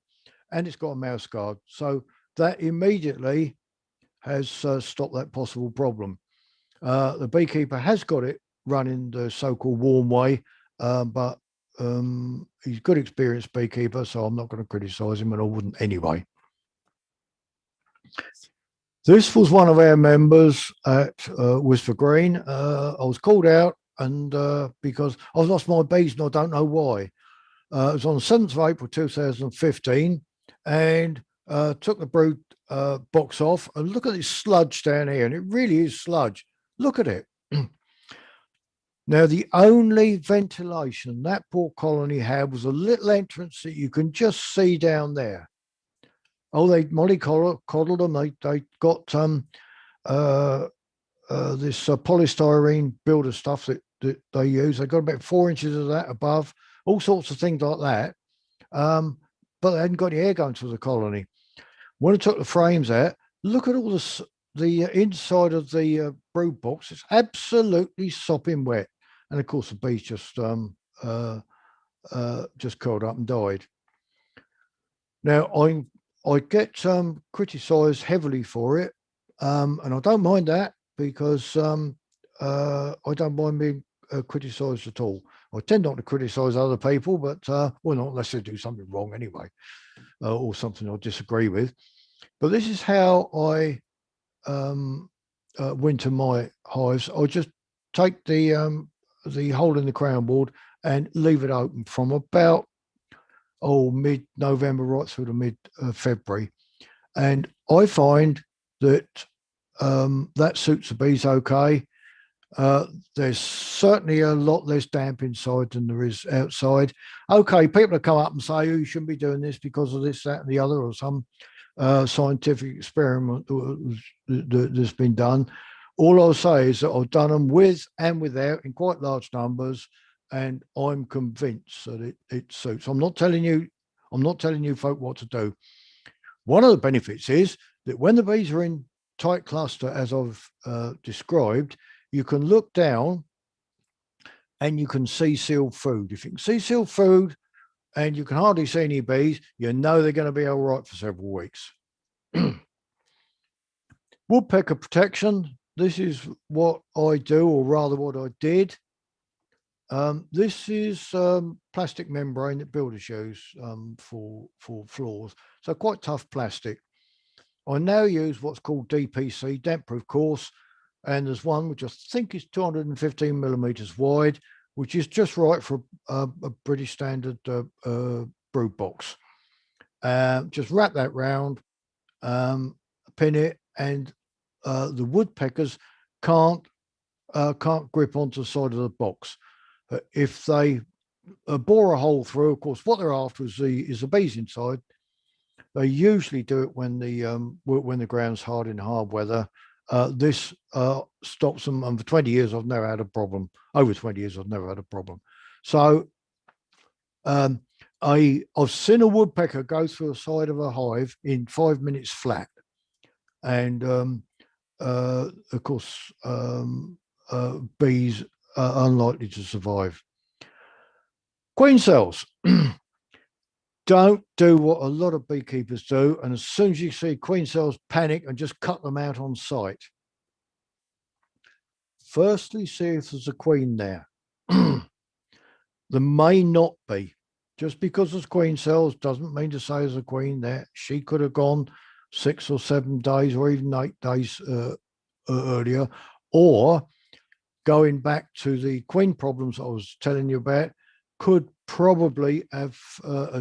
and it's got a mouse guard. So that immediately has stopped that possible problem. The beekeeper has got it running the so-called warm way, but he's a good experienced beekeeper, so I'm not going to criticize him, and I wouldn't anyway. This was one of our members at Worcester Green. I was called out, and because I've lost my bees and I don't know why. It was on the 7th of April 2015, and took the brood box off, and look at this sludge down here, and it really is sludge. Look at it. Now, the only ventilation that poor colony had was a little entrance that you can just see down there. Oh, they mollycoddled them. They got this polystyrene builder stuff that they use. They got about 4 inches of that above, all sorts of things like that. But they hadn't got any air going to the colony. When I took the frames out, look at all the inside of the brood box. It's absolutely sopping wet. And of course, the bees just curled up and died. Now, I get criticised heavily for it, and I don't mind that, because I don't mind being criticised at all. I tend not to criticise other people, but well, not unless they do something wrong anyway, or something I disagree with. But this is how I winter my hives. I just take the hole in the crown board and leave it open from about mid-November right through to mid-February, and I find that that suits the bees okay. There's certainly a lot less damp inside than there is outside. Okay, people have come up and say, oh, you shouldn't be doing this because of this, that, and the other, or some scientific experiment that's been done. All I'll say is that I've done them with and without in quite large numbers, and I'm convinced that it suits. I'm not telling you folk what to do. One of the benefits is that when the bees are in tight cluster, as I've described, you can look down and you can see sealed food. If you can see sealed food and you can hardly see any bees, you know they're going to be all right for several weeks. Woodpecker protection. This is what I do, or rather what I did. This is plastic membrane that builders use for floors. So quite tough plastic. I now use what's called DPC, damp-proof course, and there's one which I think is 215 millimeters wide, which is just right for a British standard brood box. Just wrap that round, pin it, and the woodpeckers can't grip onto the side of the box. If they bore a hole through, of course, what they're after is the bees inside. They usually do it when the ground's hard in hard weather. This stops them, and for 20 years I've never had a problem. Over 20 years I've never had a problem. So I've seen a woodpecker go through the side of a hive in 5 minutes flat, and of course bees are unlikely to survive. Queen cells. Don't do what a lot of beekeepers do, and as soon as you see queen cells, panic and just cut them out on site. Firstly, see if there's a queen there. There may not be. Just because there's queen cells doesn't mean to say there's a queen there. She could have gone 6 or 7 days or even 8 days earlier. Or going back to the queen problems I was telling you about, could probably have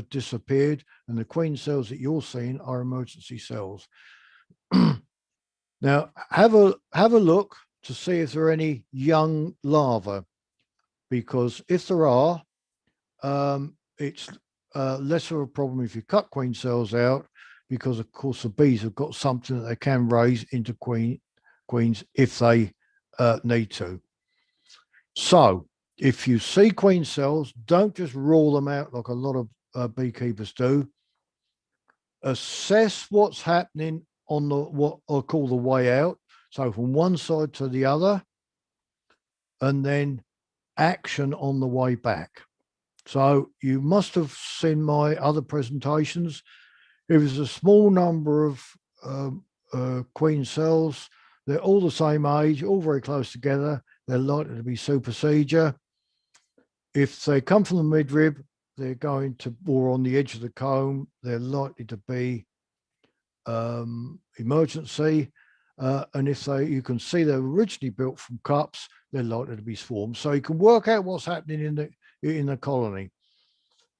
disappeared, and the queen cells that you're seeing are emergency cells. Now, have a look to see if there are any young larvae, because if there are, it's less of a problem if you cut queen cells out, because of course the bees have got something that they can raise into queens if they need to. So if you see queen cells, don't just rule them out like a lot of beekeepers do. Assess what's happening on what I call the way out. So from one side to the other, and then action on the way back. So you must have seen my other presentations. If there's a small number of queen cells, they're all the same age, all very close together, they're likely to be supersedure. If they come from the midrib, they're going to, or on the edge of the comb, they're likely to be emergency. And if you can see they're originally built from cups, they're likely to be swarms. So you can work out what's happening in the colony.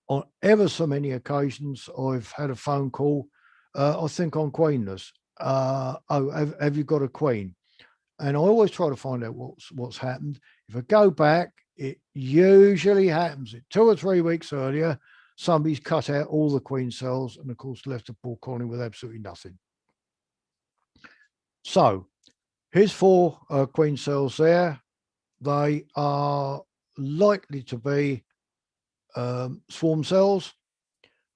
On ever so many occasions, I've had a phone call, I think on queenness. Have you got a queen? And I always try to find out what's happened. If I go back, it usually happens 2 or 3 weeks earlier. Somebody's cut out all the queen cells and, of course, left the poor colony with absolutely nothing. So here's 4 queen cells there. They are likely to be swarm cells,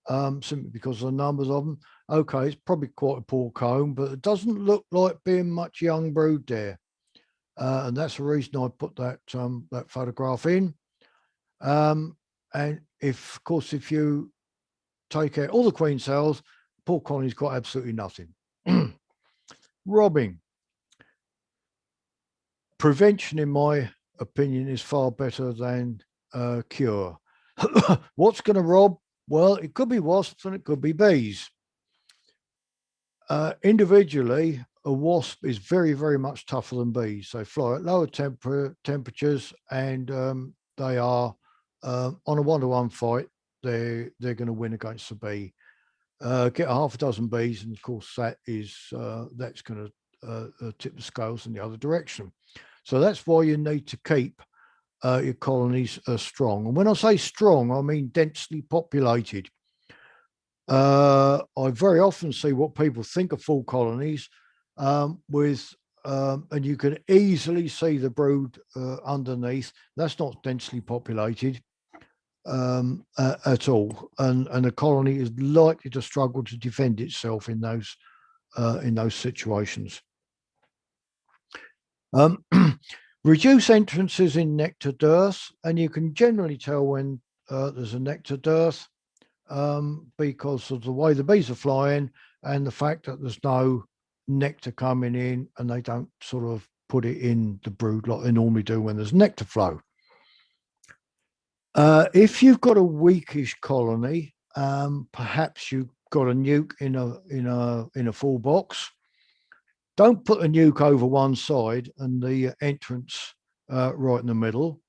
simply because of the numbers of them. Okay, it's probably quite a poor comb, but it doesn't look like being much young brood there. And that's the reason I put that photograph in. And of course, if you take out all the queen cells, poor colony's got absolutely nothing. Robbing. Prevention, in my opinion, is far better than cure. What's going to rob? Well, it could be wasps and it could be bees. Individually, a wasp is very, very much tougher than bees. They fly at lower temperatures, and they are on a 1-to-1 fight. They're going to win against the bee. Get a half a dozen bees, and of course that's going to tip the scales in the other direction. So that's why you need to keep your colonies strong. And when I say strong, I mean densely populated. I very often see what people think of full colonies and you can easily see the brood underneath. That's not densely populated at all, and the colony is likely to struggle to defend itself in those situations. Reduce entrances in nectar dearth, and you can generally tell when there's a nectar dearth because of the way the bees are flying and the fact that there's no nectar coming in, and they don't sort of put it in the brood like they normally do when there's nectar flow. If you've got a weakish colony, perhaps you've got a nuke in a full box. Don't put a nuke over one side and the entrance right in the middle.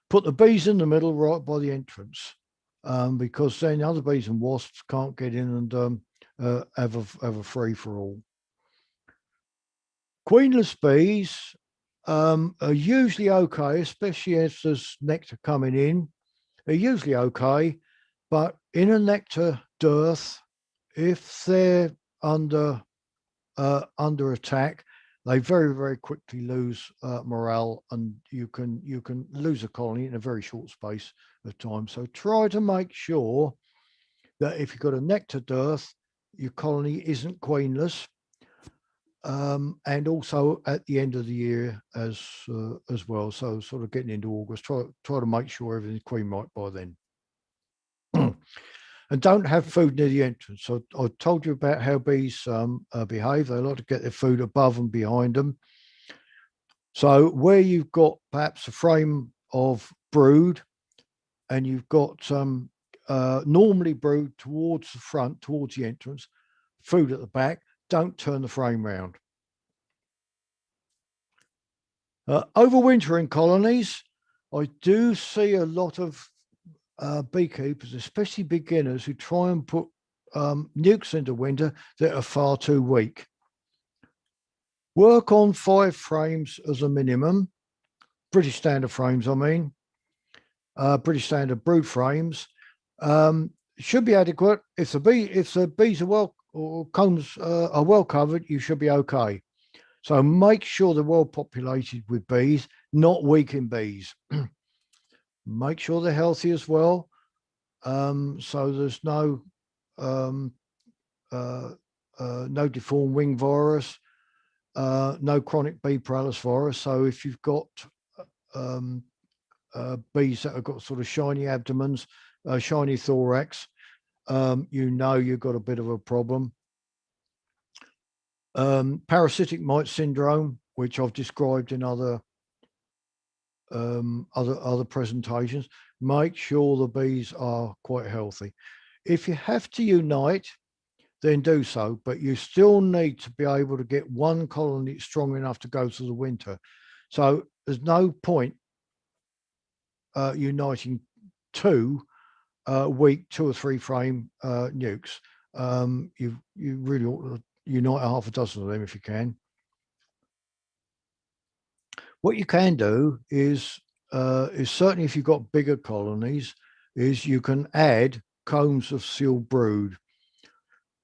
Put the bees in the middle right by the entrance, because then other bees and wasps can't get in and have a free for all. Queenless bees are usually okay, especially if there's nectar coming in. They're usually okay, but in a nectar dearth, if they're under attack, they very, very quickly lose morale, and you can lose a colony in a very short space of time. So try to make sure that if you've got a nectar dearth, your colony isn't queenless, and also at the end of the year as well. So sort of getting into August, try to make sure everything's queen right by then. And don't have food near the entrance. So I told you about how bees behave. They like to get their food above and behind them. So where you've got perhaps a frame of brood and you've got normally brood towards the front, towards the entrance, food at the back, don't turn the frame round. Overwintering colonies, I do see a lot of beekeepers, especially beginners, who try and put nukes into winter that are far too weak. Work on 5 frames as a minimum, British standard frames, I mean, British standard brood frames. Should be adequate. If the bees are well, or combs are well covered, you should be okay. So make sure they're well populated with bees, not weak in bees. Make sure they're healthy as well. So there's no deformed wing virus, no chronic bee paralysis virus. So if you've got bees that have got sort of shiny abdomens, shiny thorax, you've got a bit of a problem. Parasitic mite syndrome, which I've described in other presentations. Make sure the bees are quite healthy. If you have to unite, then do so, but you still need to be able to get one colony strong enough to go through the winter. So there's no point uniting 2 weak 2 or 3 frame nukes. You really ought to unite half a dozen of them if you can. What you can do is certainly if you've got bigger colonies, is you can add combs of sealed brood,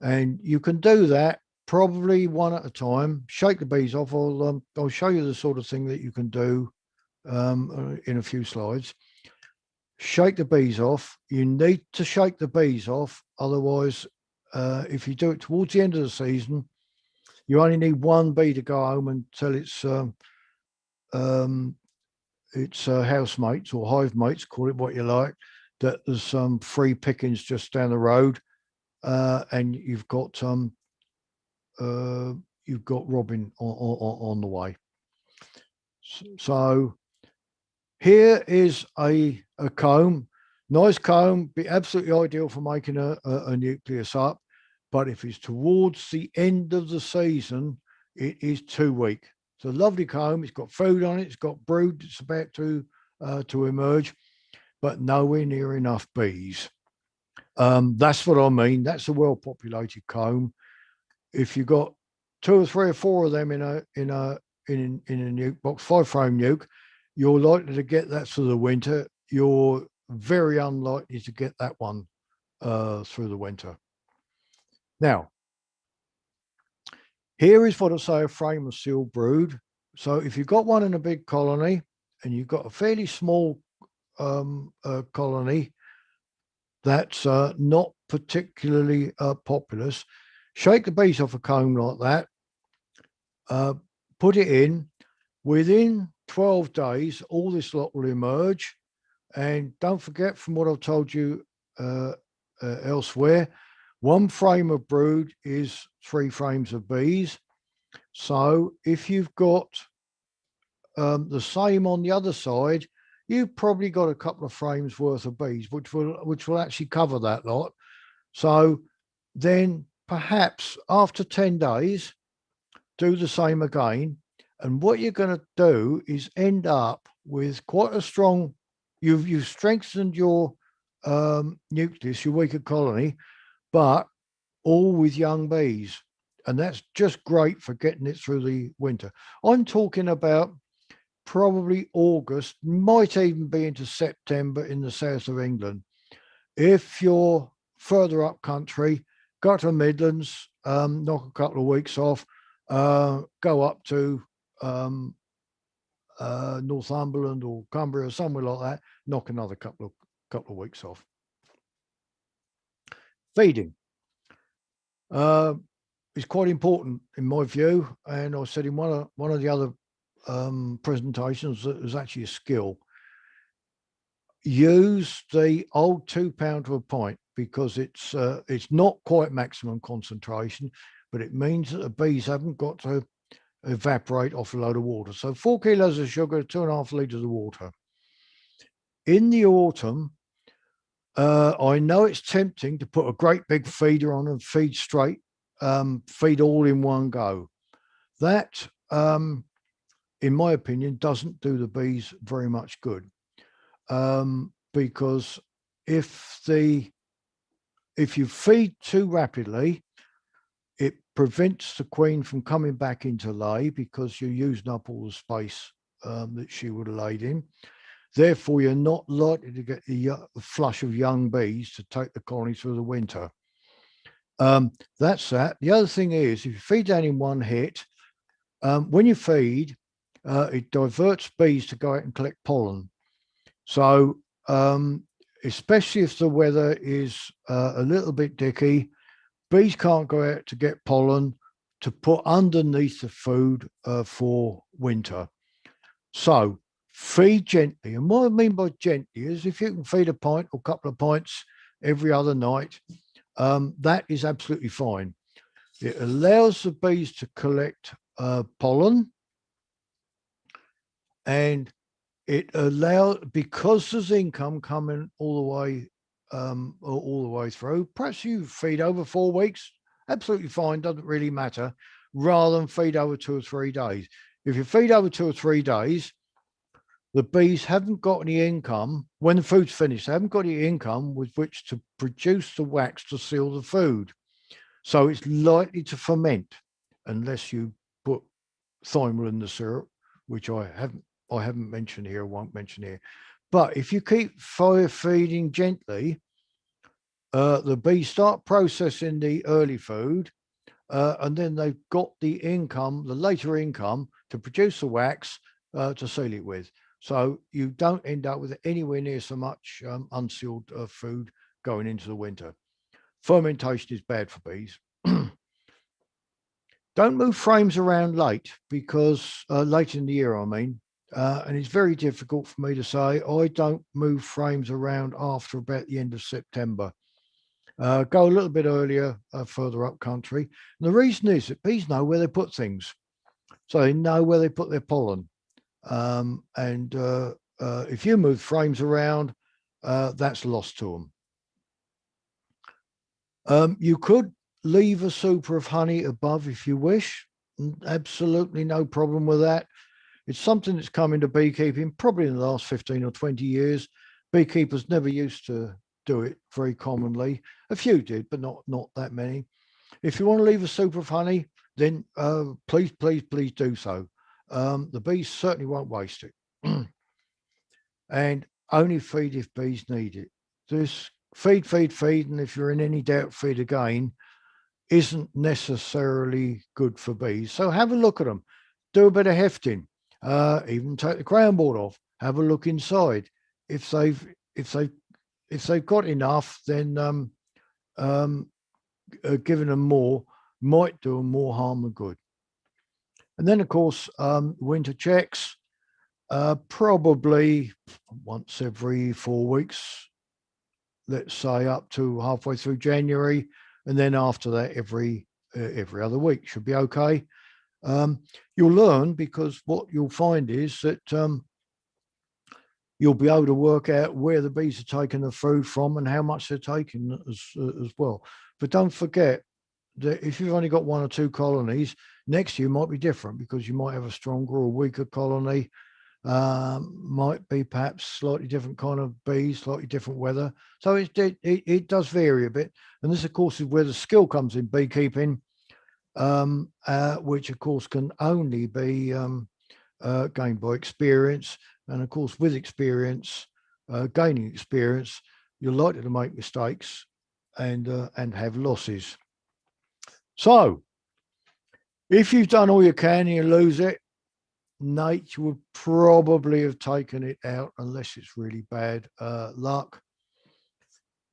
and you can do that probably one at a time. Shake the bees off. I'll show you the sort of thing that you can do in a few slides. Shake the bees off. You need to shake the bees off, otherwise, if you do it towards the end of the season, you only need one bee to go home and tell its housemates or hive mates, call it what you like, that there's some free pickings just down the road, and you've got robbing on the way. So here is a comb, nice comb, be absolutely ideal for making a nucleus up. But if it's towards the end of the season, it is too weak. It's a lovely comb. It's got food on it. It's got brood. It's about to emerge, but nowhere near enough bees. That's what I mean. That's a well-populated comb. If you've got 2 or 3 or 4 of them in in a nuke box, 5-frame nuke, you're likely to get that through the winter. You're very unlikely to get that one through the winter. Now, here is what I say a frame of sealed brood. So if you've got one in a big colony and you've got a fairly small colony that's not particularly populous, shake the bees off a comb like that, put it in. Within 12 days, all this lot will emerge. And don't forget, from what I've told you elsewhere, 1 frame of brood is 3 frames of bees. So if you've got the same on the other side, you've probably got a couple of frames worth of bees, which will actually cover that lot. So then perhaps after 10 days, do the same again. And what you're going to do is end up with quite a strong, you've strengthened your nucleus, your weaker colony, but all with young bees. And that's just great for getting it through the winter. I'm talking about probably August, might even be into September in the south of England. If you're further up country, go to the Midlands, knock a couple of weeks off, go up to Northumberland or Cumbria or somewhere like that, knock another couple of weeks off. Feeding is quite important in my view, and I said in one of the other presentations that was actually a skill. Use the old 2 pound to a pint, because it's not quite maximum concentration, but it means that the bees haven't got to evaporate off a load of water. So 4 kilos of sugar, 2.5 litres of water. In the autumn, I know it's tempting to put a great big feeder on and feed straight, feed all in one go. That, in my opinion, doesn't do the bees very much good, because if you feed too rapidly, it prevents the queen from coming back into lay, because you're using up all the space that she would have laid in. Therefore, you're not likely to get the flush of young bees to take the colony through the winter. That's that. The other thing is, if you feed down in one hit, when you feed, it diverts bees to go out and collect pollen. So especially if the weather is a little bit dicky, bees can't go out to get pollen to put underneath the food for winter. So feed gently. And what I mean by gently is, if you can feed a pint or a couple of pints every other night, that is absolutely fine. It allows the bees to collect pollen, and it allows, because there's income coming all the way through. Perhaps you feed over 4 weeks, absolutely fine, doesn't really matter, rather than feed over 2 or 3 days. If you feed over 2 or 3 days, the bees haven't got any income. When the food's finished, they haven't got any income with which to produce the wax to seal the food. So it's likely to ferment, unless you put thymal in the syrup, which I haven't mentioned here, won't mention here. But if you keep fire feeding gently, the bees start processing the early food, and then they've got the income, the later income, to produce the wax to seal it with. So you don't end up with anywhere near so much unsealed food going into the winter. Fermentation is bad for bees. Don't move frames around late, because late in the year, I mean, and it's very difficult for me to say. I don't move frames around after about the end of September. Go a little bit earlier, further up country. And the reason is that bees know where they put things. So they know where they put their pollen. And if you move frames around, that's lost to them. You could leave a super of honey above if you wish. Absolutely no problem with that. It's something that's come into beekeeping probably in the last 15 or 20 years. Beekeepers never used to do it very commonly. A few did, but not that many. If you want to leave a super of honey, then please do so. the bees certainly won't waste it. And only feed if bees need it. This feed, and if you're in any doubt, feed again, isn't necessarily good for bees. So have a look at them, do a bit of hefting, even take the crown board off, have a look inside. If they've got enough, then giving them more might do them more harm than good. And then, of course, winter checks, probably once every 4 weeks, let's say up to halfway through January. And then after that, every other week should be okay. You'll learn, because what you'll find is that you'll be able to work out where the bees are taking the food from and how much they're taking as well. But don't forget that if you've only got 1 or 2 colonies, next year might be different, because you might have a stronger or weaker colony, might be perhaps slightly different kind of bees, slightly different weather. So it does vary a bit. And this, of course, is where the skill comes in beekeeping, which, of course, can only be gained by experience. And, of course, with experience, gaining experience, you're likely to make mistakes and have losses. So if you've done all you can and you lose it, nature would probably have taken it out, unless it's really bad luck.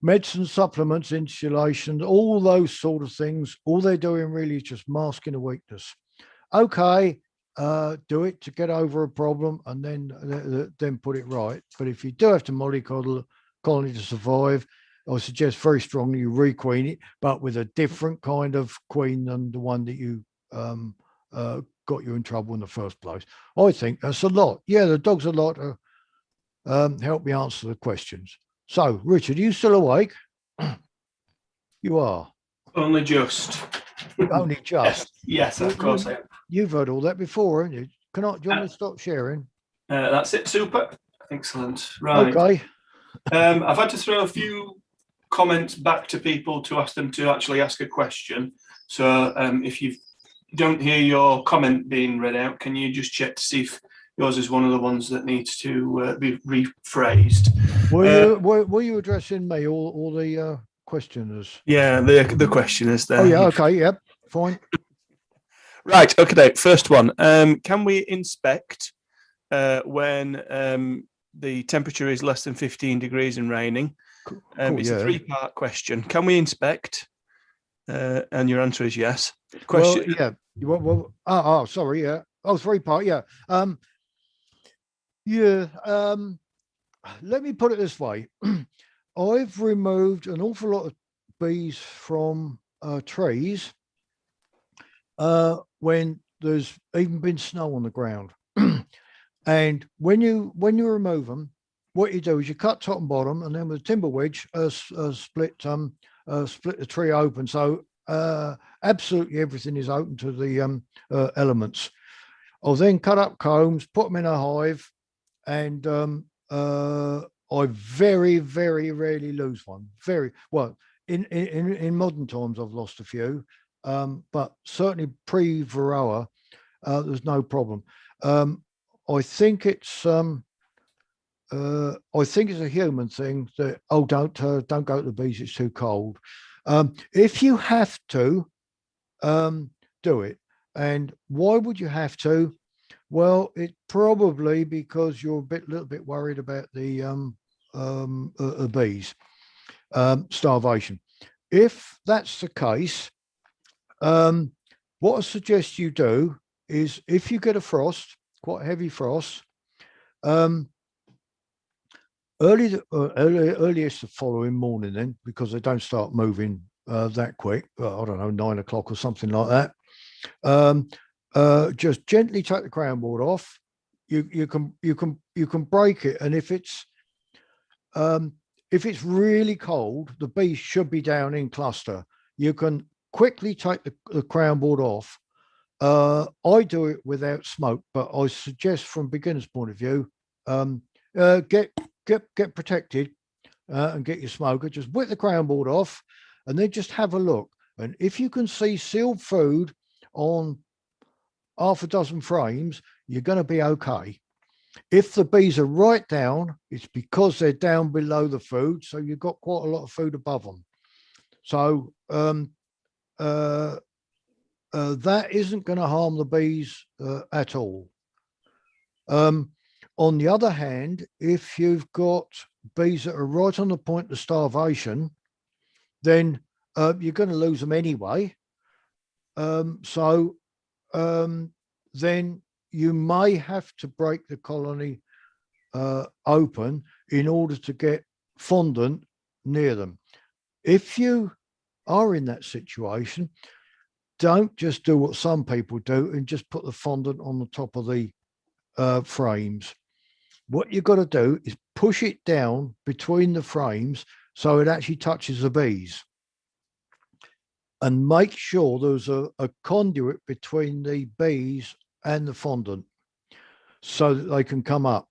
Medicine, supplements, insulation, all those sort of things, all they're doing really is just masking a weakness. Okay, do it to get over a problem and then put it right. But if you do have to mollycoddle colony to survive, I suggest very strongly you requeen it, but with a different kind of queen than the one that you got you in trouble in the first place. I think that's a lot. Yeah, the dog's a lot to help me answer the questions. So, Richard, are you still awake? You are. Only just. Only just. Yes, of course I am. You've heard all that before, haven't you? Do you want me to stop sharing? That's it. Super. Excellent. Right. Okay. I've had to throw a few comments back to people to ask them to actually ask a question. So if you don't hear your comment being read out, can you just check to see if yours is one of the ones that needs to be rephrased? Were you addressing me or the questioners? Yeah, the questioners there. Oh yeah, okay, yep, fine. Right, okay. First one. Can we inspect when the temperature is less than 15 degrees and raining? Cool, it's a 3-part question. Can we inspect? And your answer is yes. Question. Well, yeah. Sorry. Yeah. Oh, 3-part. Yeah. Let me put it this way. I've removed an awful lot of bees from trees when there's even been snow on the ground. And when you remove them, what you do is you cut top and bottom, and then with a timber wedge, split the tree open. So absolutely everything is open to the elements. I'll then cut up combs, put them in a hive, and I very, very rarely lose one. Very well. In modern times, I've lost a few, but certainly pre-Varroa, there's no problem. I think it's a human thing that don't go to the bees, it's too cold. If you have to, do it. And why would you have to? Well, it's probably because you're a little bit worried about the bees, starvation. If that's the case, what I suggest you do is, if you get a frost, quite heavy frost, earliest the following morning, then, because they don't start moving that quick. I don't know, 9 o'clock or something like that. Just gently take the crown board off. You can break it, and if it's really cold, the bees should be down in cluster. You can quickly take the crown board off. I do it without smoke, but I suggest, from beginner's point of view, get protected and get your smoker. Just whip the crown board off, and then just have a look. And if you can see sealed food on half a dozen frames, you're going to be okay. If the bees are right down, it's because they're down below the food. So you've got quite a lot of food above them. So that isn't going to harm the bees at all. On the other hand, if you've got bees that are right on the point of starvation, then you're going to lose them anyway. Then you may have to break the colony open in order to get fondant near them. If you are in that situation, don't just do what some people do and just put the fondant on the top of the frames. What you've got to do is push it down between the frames so it actually touches the bees. And make sure there's a conduit between the bees and the fondant so that they can come up.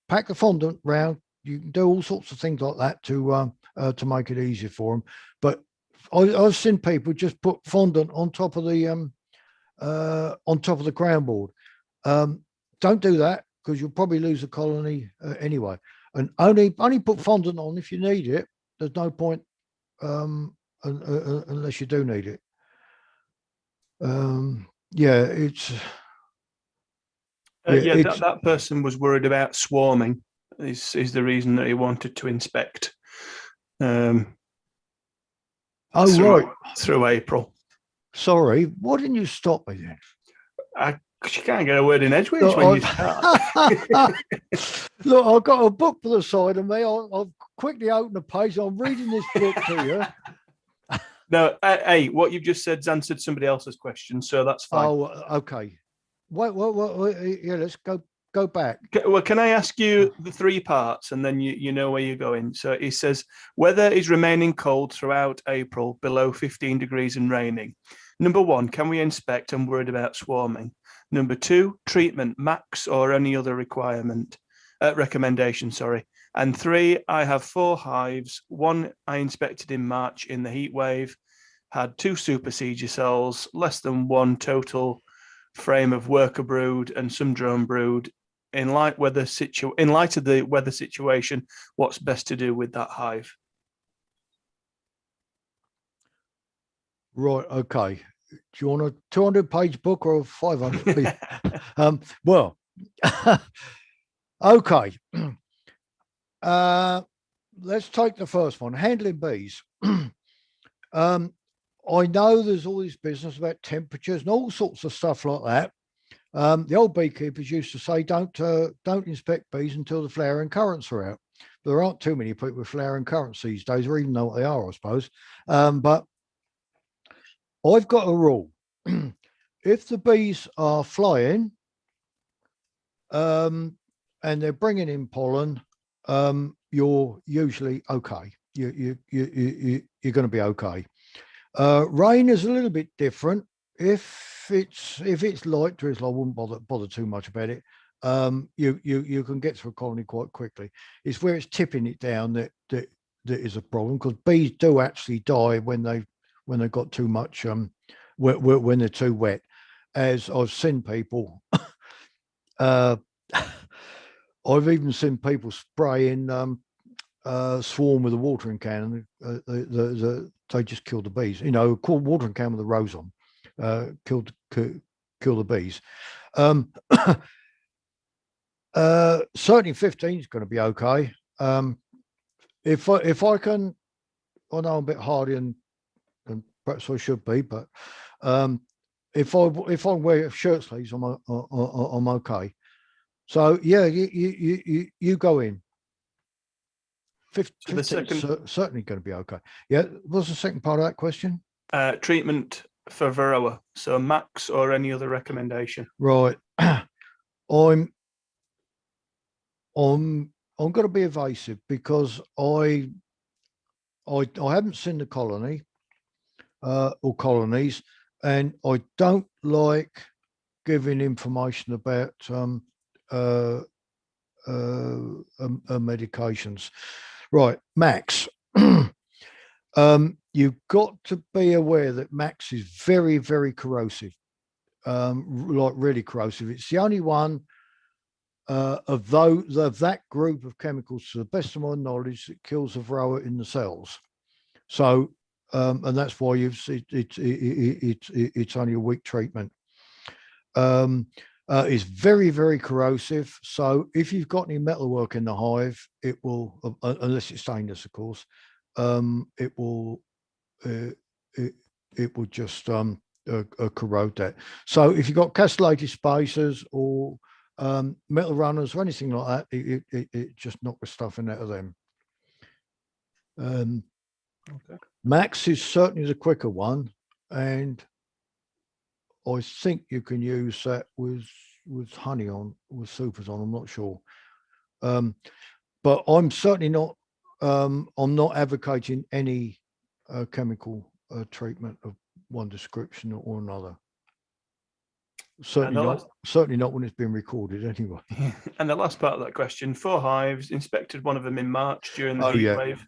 Pack the fondant round. You can do all sorts of things like that to make it easier for them. But I've seen people just put fondant on top of the ground board. Don't do that because you'll probably lose the colony anyway. And only put fondant on if you need it. There's no point unless you do need it. That person was worried about swarming. Is the reason that he wanted to inspect. Through April. Sorry, why didn't you stop me then? You can't get a word in edgeways when you start. Look, I've got a book to the side of me. I'll quickly open the page. I'm reading this book to you. No, hey, what you've just said's answered somebody else's question, so that's fine. Oh, okay. Wait, yeah, let's go back. Well, can I ask you the three parts and then you know where you're going? So he says, weather is remaining cold throughout April, below 15 degrees and raining. Number one, can we inspect? I'm worried about swarming. Number two, treatment, max or any other recommendation, sorry. And three, I have 4 hives. One I inspected in March in the heat wave, had 2 supersedure cells, less than 1 total frame of worker brood and some drone brood. In light of the weather situation, what's best to do with that hive? Right, okay. Do you want a 200-page book or a 500 page? Well, okay. Let's take the first one, handling bees. I know there's all this business about temperatures and all sorts of stuff like that. The old beekeepers used to say, don't inspect bees until the flowering currents are out. There aren't too many people with flowering currents these days, or even know what they are, I suppose. But I've got a rule. If the bees are flying and they're bringing in pollen, you're usually okay. You're going to be okay. Rain is a little bit different. If it's light drizzle, I wouldn't bother too much about it. You can get through a colony quite quickly. It's where it's tipping it down that is a problem, because bees do actually die when they've got too much when they're too wet. As I've seen people, I've even seen people spraying swarm with a watering can, and they just kill the bees. You know, cool watering can with a rose on, kill the bees. Certainly 15 is going to be okay. If I can, I know I'm a bit hardy and perhaps I should be, but if I wear shirt sleeves, I'm okay. So yeah, you go in. 15 certainly going to be okay. Yeah. What's the second part of that question? Treatment for Varroa. So max or any other recommendation? Right. I'm going to be evasive because I haven't seen the colony or colonies, and I don't like giving information about medications. Right, max. You've got to be aware that max is very, very corrosive. like really corrosive. It's the only one of that group of chemicals, to the best of my knowledge, that kills the Varroa in the cells. So, and that's why it's only a weak treatment. It's very, very corrosive. So if you've got any metalwork in the hive, it will, unless it's stainless, of course, it will just corrode that. So if you've got castellated spacers or metal runners or anything like that, it just knocks the stuffing out of them. Okay. Max is certainly the quicker one, and I think you can use that with honey on, with supers on. I'm not sure, but I'm certainly not. I'm not advocating any chemical treatment of one description or another. Certainly not when it's been recorded anyway. And the last part of that question: 4 hives, inspected one of them in March during the heat wave.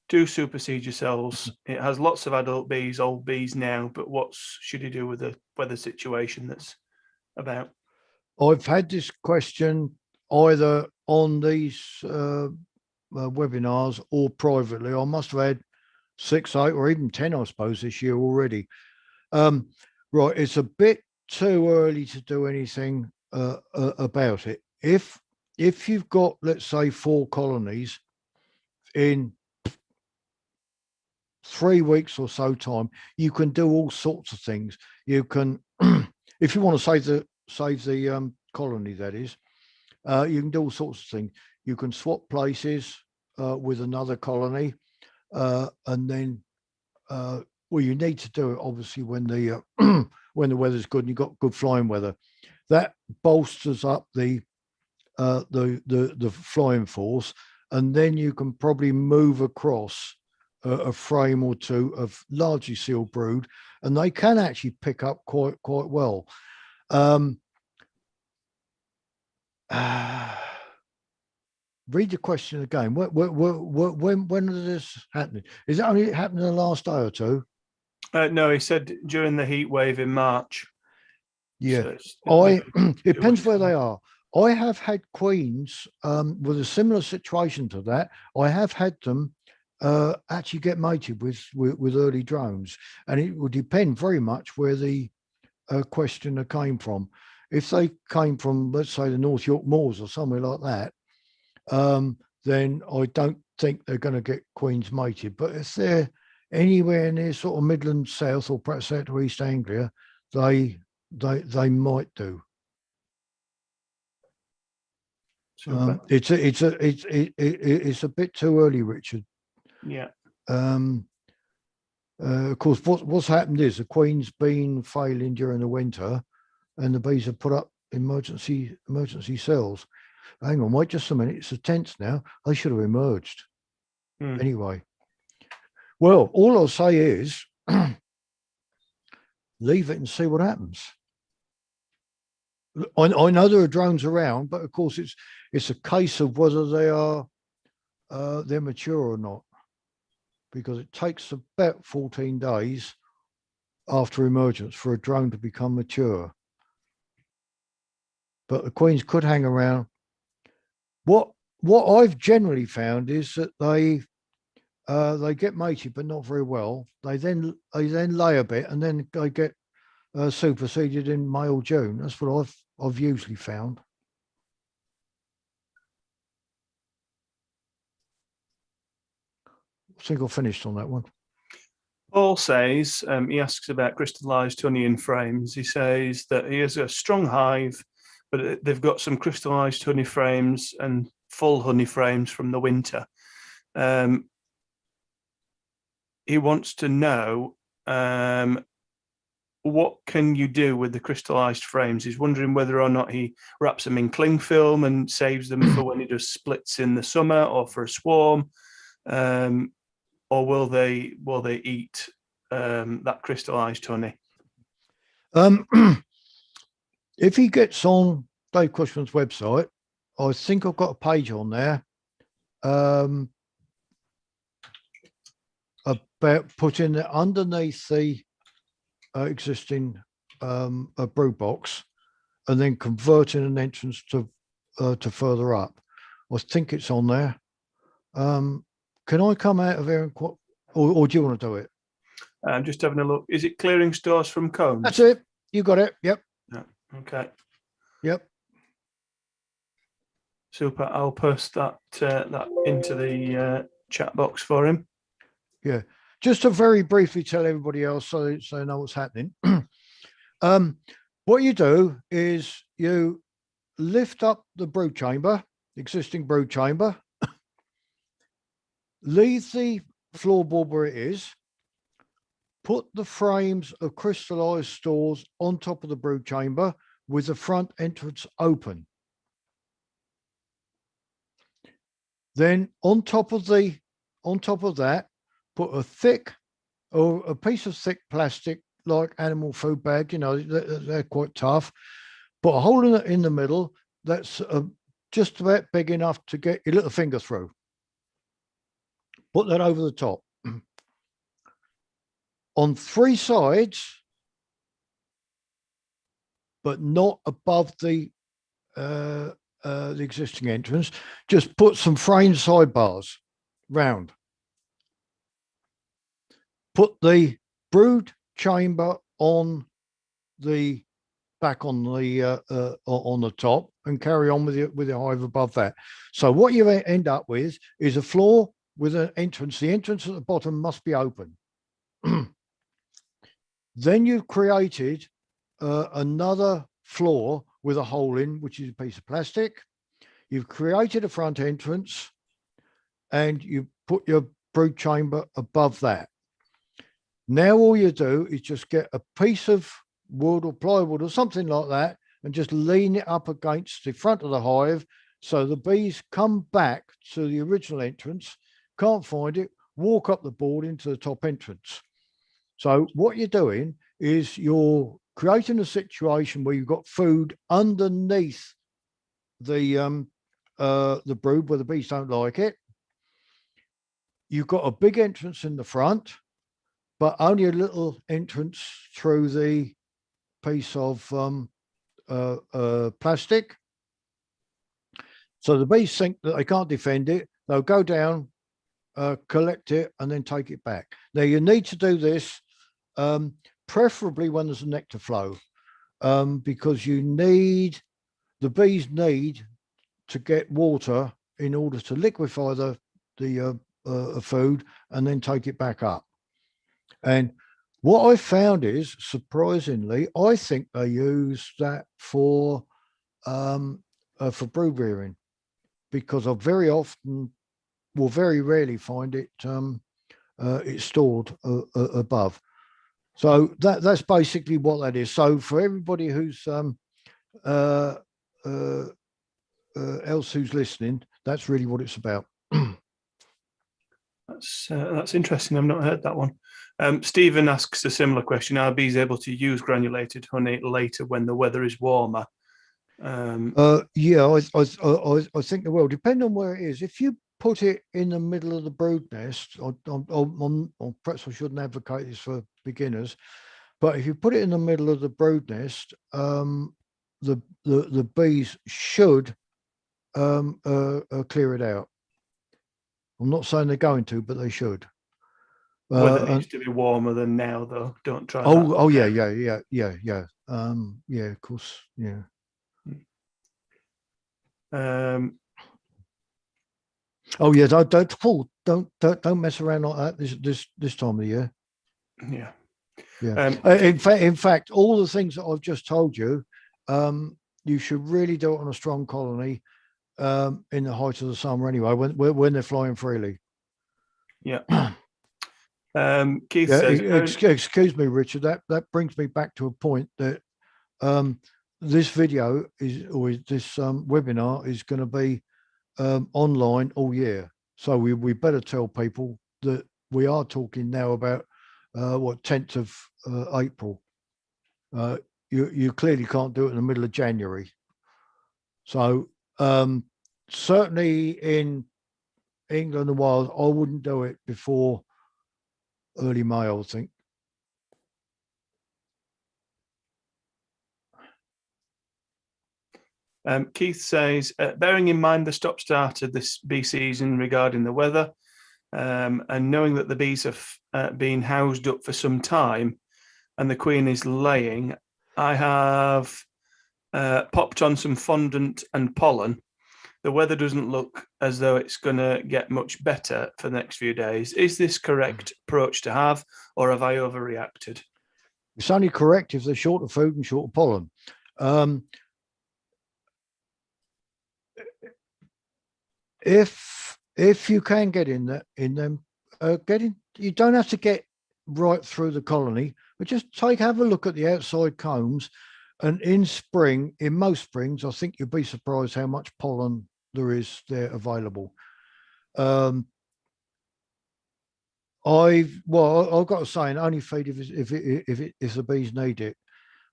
2 supersedure cells. It has lots of adult bees, old bees now, but what should he do with the weather situation that's about? I've had this question either on these webinars or privately. I must have had 6, 8, or even 10, I suppose, this year already. Right, it's a bit too early to do anything about it. If you've got, let's say, 4 colonies in 3 weeks or so time, you can do all sorts of things. You can, if you want to save the colony, that is, you can do all sorts of things. You can swap places with another colony, and then well, you need to do it obviously when the when the weather's good and you've got good flying weather. That bolsters up the flying force, and then you can probably move across a frame or 2 of largely sealed brood, and they can actually pick up quite well. Read the question again. When is this happening? Is it only happening the last day or 2? No, he said during the heat wave in March. Yeah, so it depends where they are. I have had queens with a similar situation to that. I have had them actually get mated with early drones, and it will depend very much where the questioner came from. If they came from, let's say, the North York Moors or somewhere like that, then I don't think they're going to get queens mated. But if they're anywhere near sort of Midland South or perhaps out to East Anglia, they might do. It's a bit too early, Richard. Yeah. Of course, what's happened is the queen's been failing during the winter, and the bees have put up emergency cells. Hang on, wait just a minute. It's the 10th now. They should have emerged. Anyway. Well, all I'll say is leave it and see what happens. I know there are drones around, but of course it's a case of whether they're mature or not, because it takes about 14 days after emergence for a drone to become mature. But the queens could hang around. What I've generally found is that they get mated, but not very well. They then lay a bit, and then they get superseded in May or June. That's what I've usually found. I think I've finished on that one. Paul says, he asks about crystallized honey in frames. He says that he has a strong hive, but they've got some crystallized honey frames and full honey frames from the winter. He wants to know what can you do with the crystallized frames. He's wondering whether or not he wraps them in cling film and saves them for when he does splits in the summer or for a swarm, or will they eat that crystallized honey? If he gets on Dave Cushman's website, I think I've got a page on there about putting it underneath the existing a brood box and then converting an entrance to further up. I think it's on there. Can I come out of here and or do you want to do it? I'm just having a look. Is it clearing stores from cones? That's it. You got it. Yep. Yeah. Okay. Yep. Super. I'll post that into the chat box for him. Yeah. Just to very briefly tell everybody else so they know what's happening. What you do is you lift up the brood chamber, existing brood chamber, leave the floorboard where it is, put the frames of crystallized stores on top of the brood chamber with the front entrance open. Then on top of that, put a thick or a piece of thick plastic like animal food bag. You know, they're quite tough. Put a hole in the middle that's just about big enough to get your little finger through. Put that over the top. On 3 sides, but not above the existing entrance, just put some framed sidebars round. Put the brood chamber on the top and carry on with your hive above that. So what you end up with is a floor with an entrance. The entrance at the bottom must be open. Then you've created another floor with a hole in, which is a piece of plastic. You've created a front entrance and you put your brood chamber above that. Now all you do is just get a piece of wood or plywood or something like that and just lean it up against the front of the hive so the bees come back to the original entrance, can't find it, walk up the board into the top entrance. So what you're doing is you're creating a situation where you've got food underneath the brood where the bees don't like it. You've got a big entrance in the front, but only a little entrance through the piece of plastic. So the bees think that they can't defend it. They'll go down, collect it, and then take it back. Now you need to do this preferably when there's a nectar flow, because the bees need to get water in order to liquefy the food and then take it back up. And what I found is, surprisingly, I think they use that for brood rearing, because I very often, will very rarely find it it's stored above. So that's basically what that is. So for everybody who's else who's listening, that's really what it's about. That's interesting. I've not heard that one. Stephen asks a similar question: are bees able to use granulated honey later when the weather is warmer? Yeah, I think they will, depending on where it is. If you put it in the middle of the brood nest, or perhaps I shouldn't advocate this for beginners, but if you put it in the middle of the brood nest, the bees should clear it out. I'm not saying they're going to, but they should. Weather needs to be warmer than now, though. Don't try. Oh yeah. Yeah, of course. Yeah. Oh yeah, don't mess around like that this time of year. Yeah. In fact, all the things that I've just told you, you should really do it on a strong colony in the height of the summer anyway, when they're flying freely. Yeah. Keith says, excuse me, Richard, that brings me back to a point that this video this webinar is going to be online all year. So we better tell people that we are talking now about 10th of April. You clearly can't do it in the middle of January. So certainly in England and Wales, I wouldn't do it before early May, I would think. Keith says, bearing in mind the stop-start of this bee season regarding the weather, and knowing that the bees have been housed up for some time and the queen is laying, I have popped on some fondant and pollen. The weather doesn't look as though it's going to get much better for the next few days. Is this correct approach to have, or have I overreacted? It's only correct if they're short of food and short of pollen. If you can get in them, you don't have to get right through the colony, but just have a look at the outside combs. And in most springs, I think you'll be surprised how much pollen there is there available. I've got to say, only feed if the bees need it,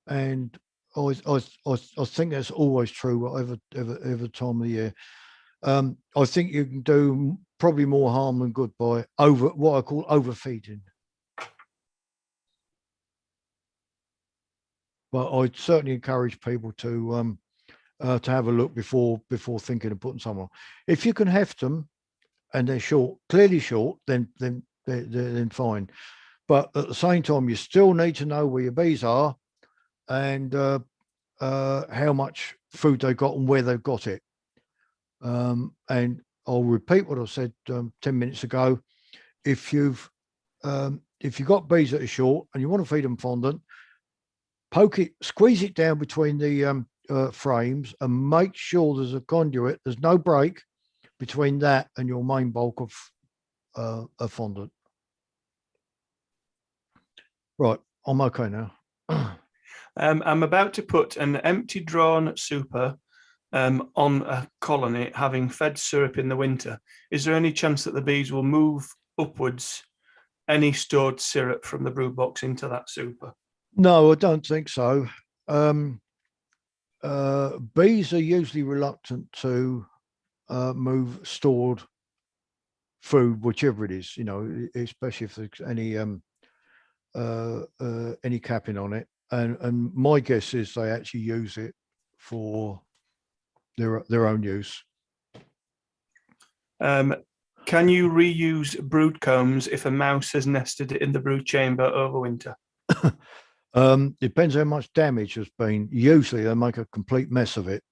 and I think that's always true, whatever time of the year. I think you can do probably more harm than good by what I call overfeeding. But I'd certainly encourage people to have a look before thinking of putting some on. If you can heft them and they're clearly short, then fine. But at the same time, you still need to know where your bees are and how much food they've got and where they've got it. And I'll repeat what I said 10 minutes ago. If you've got bees that are short and you want to feed them fondant, squeeze it down between the frames and make sure there's a conduit. There's no break between that and your main bulk of fondant. Right, I'm okay now. I'm about to put an empty drawn super on a colony having fed syrup in the winter. Is there any chance that the bees will move upwards any stored syrup from the brood box into that super? No, I don't think so. Bees are usually reluctant to move stored food, whichever it is, especially if there's any capping on it. And my guess is they actually use it for their own use. Can you reuse brood combs if a mouse has nested in the brood chamber over winter? Depends how much damage has been. Usually they make a complete mess of it.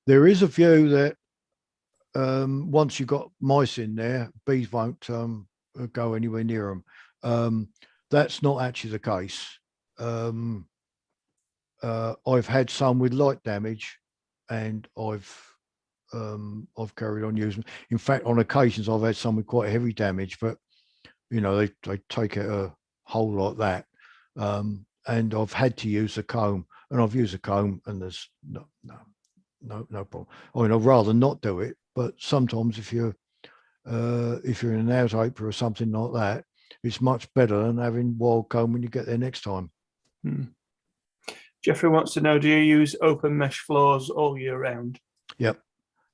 There is a view that once you've got mice in there, bees won't go anywhere near them. That's not actually the case. I've had some with light damage, and I've carried on using. In fact, on occasions I've had some with quite heavy damage, but they take out a hole like that, and I've had to use a comb, and I've used a comb, and there's no problem. I mean, I'd rather not do it, but sometimes if you're in an outacre or something like that, it's much better than having wild comb when you get there next time. Jeffrey wants to know, do you use open mesh floors all year round? Yep.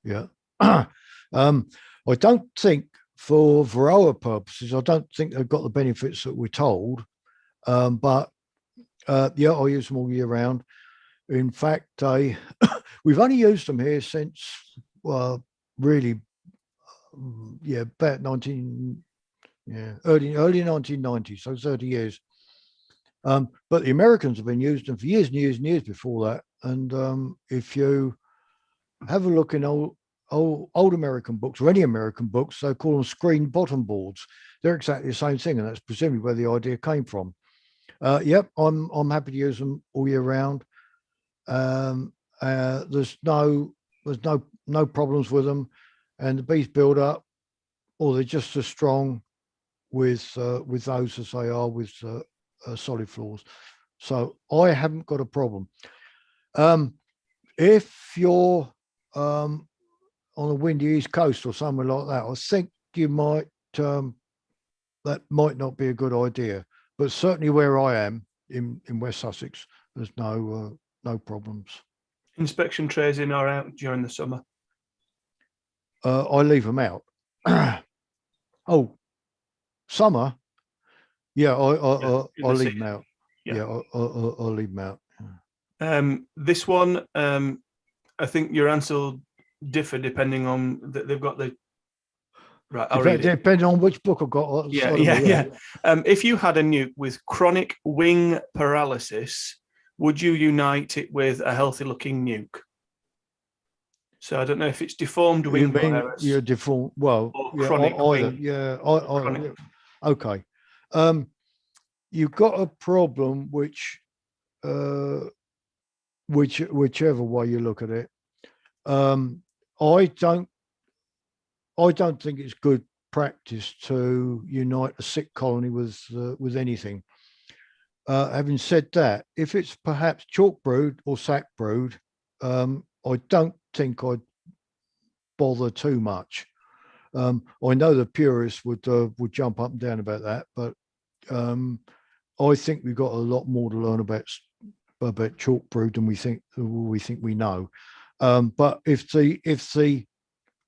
Yeah. I don't think, for Varroa purposes, I don't think they've got the benefits that we're told. But yeah, I use them all year round. In fact, we've only used them here since, really, about early 1990s, so 30 years. But the Americans have been using them for years and years and years before that. And if you have a look in old American books, or any American books, they call them screen bottom boards. They're exactly the same thing, and that's presumably where the idea came from. Yep, I'm happy to use them all year round. There's no problems with them, and the bees build up, or they're just as strong with those as they are with solid floors. So I haven't got a problem. If you're on the windy East Coast or somewhere like that, I think you might that might not be a good idea. But certainly where I am in West Sussex, there's no problems. Inspection trays in or out during the summer? I leave them out. Oh, summer? Yeah, I'll leave them out. Yeah, I'll leave them out. This one, I think your answer will differ depending on they've got the right. I'll read it. Depending on which book I've got. Yeah. If you had a nuke with chronic wing paralysis, would you unite it with a healthy-looking nuke? So I don't know if it's deformed wing virus. You're deformed. Well, yeah, chronic wing. Yeah. Okay. You've got a problem whichever way you look at it. I don't think it's good practice to unite a sick colony with anything. Having said that, if it's perhaps chalk brood or sack brood, I don't think I'd bother too much. I know the purists would jump up and down about that, but I think we've got a lot more to learn about chalk brood than we think we know. But if the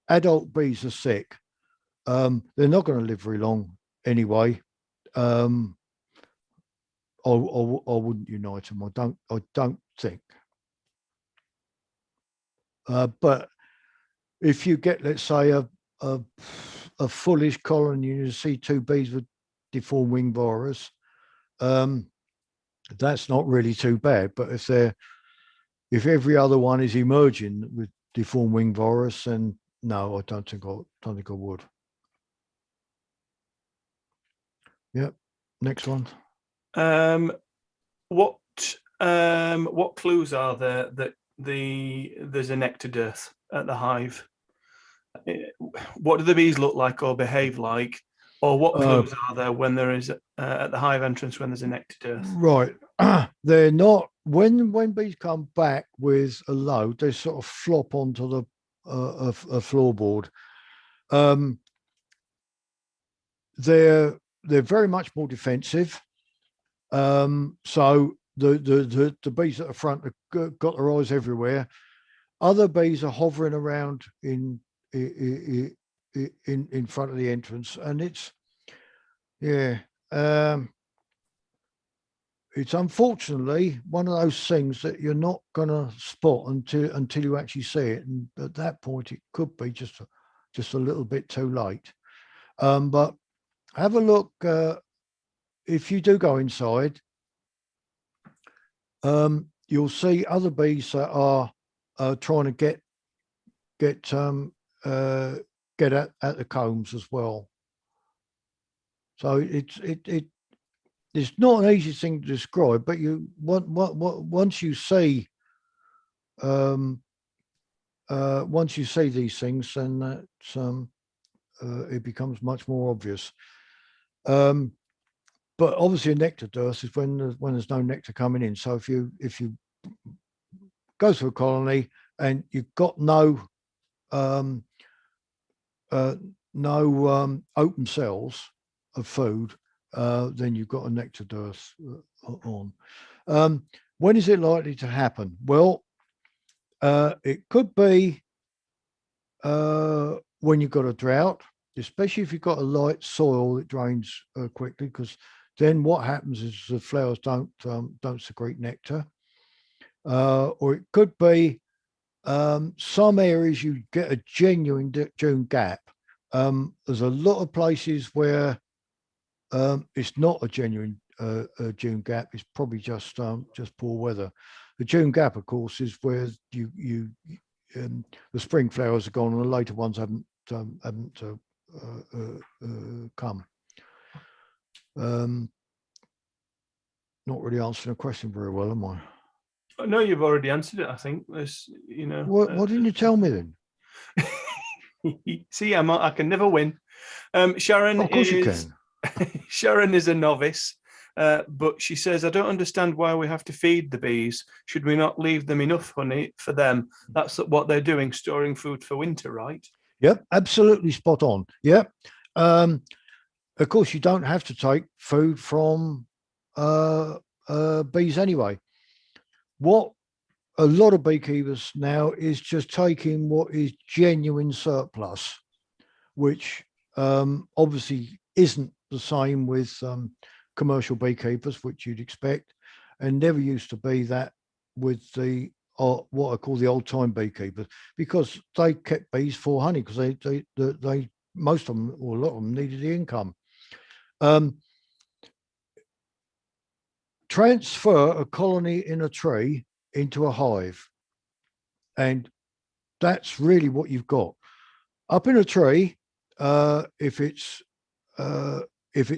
adult bees are sick, they're not going to live very long anyway. I wouldn't unite them. I don't think. But if you get, let's say, a fullish colony and you see 2 bees with deformed wing virus, that's not really too bad. But if every other one is emerging with deformed wing virus, then no, I don't think I would. Yep. Next one. What clues are there that there's a nectar dearth at the hive? What do the bees look like or behave like, or what clues are there when there is at the hive entrance when there's a nectar dearth? Right. They're not when bees come back with a load, they sort of flop onto the a floorboard. They're very much more defensive. So the bees at the front have got their eyes everywhere. Other bees are hovering around in front of the entrance, and it's unfortunately one of those things that you're not going to spot until you actually see it, and at that point it could be just a little bit too late. But have a look if you do go inside. You'll see other bees that are trying to get at the combs as well. So it's not an easy thing to describe, but once you see these things, then it becomes much more obvious. But obviously, a nectar dearth is when there's no nectar coming in. So if you go to a colony and you've got no open cells of food, then you've got a nectar dearth on. When is it likely to happen? Well, it could be when you've got a drought, especially if you've got a light soil that drains quickly, because then what happens is the flowers don't secrete nectar. Or it could be some areas you get a genuine June gap. There's a lot of places where it's not a genuine June gap. It's probably just poor weather. The June gap, of course, is where the spring flowers are gone and the later ones haven't come. Not really answering a question very well, am I? No, you've already answered it. I think there's, What didn't you tell me then? See, I can never win. Sharon, of course you can. Sharon is a novice, but she says, I don't understand why we have to feed the bees. Should we not leave them enough honey for them? That's what they're doing, storing food for winter, right? Yep, absolutely spot on. Yep. Of course, you don't have to take food from bees anyway. What a lot of beekeepers now is just taking what is genuine surplus, which obviously isn't the same with commercial beekeepers, which you'd expect, and never used to be that with the are what I call the old time beekeepers, because they kept bees for honey, because they most of them, or a lot of them, needed the income. Transfer a colony in a tree into a hive, and that's really what you've got. Up in a tree, if it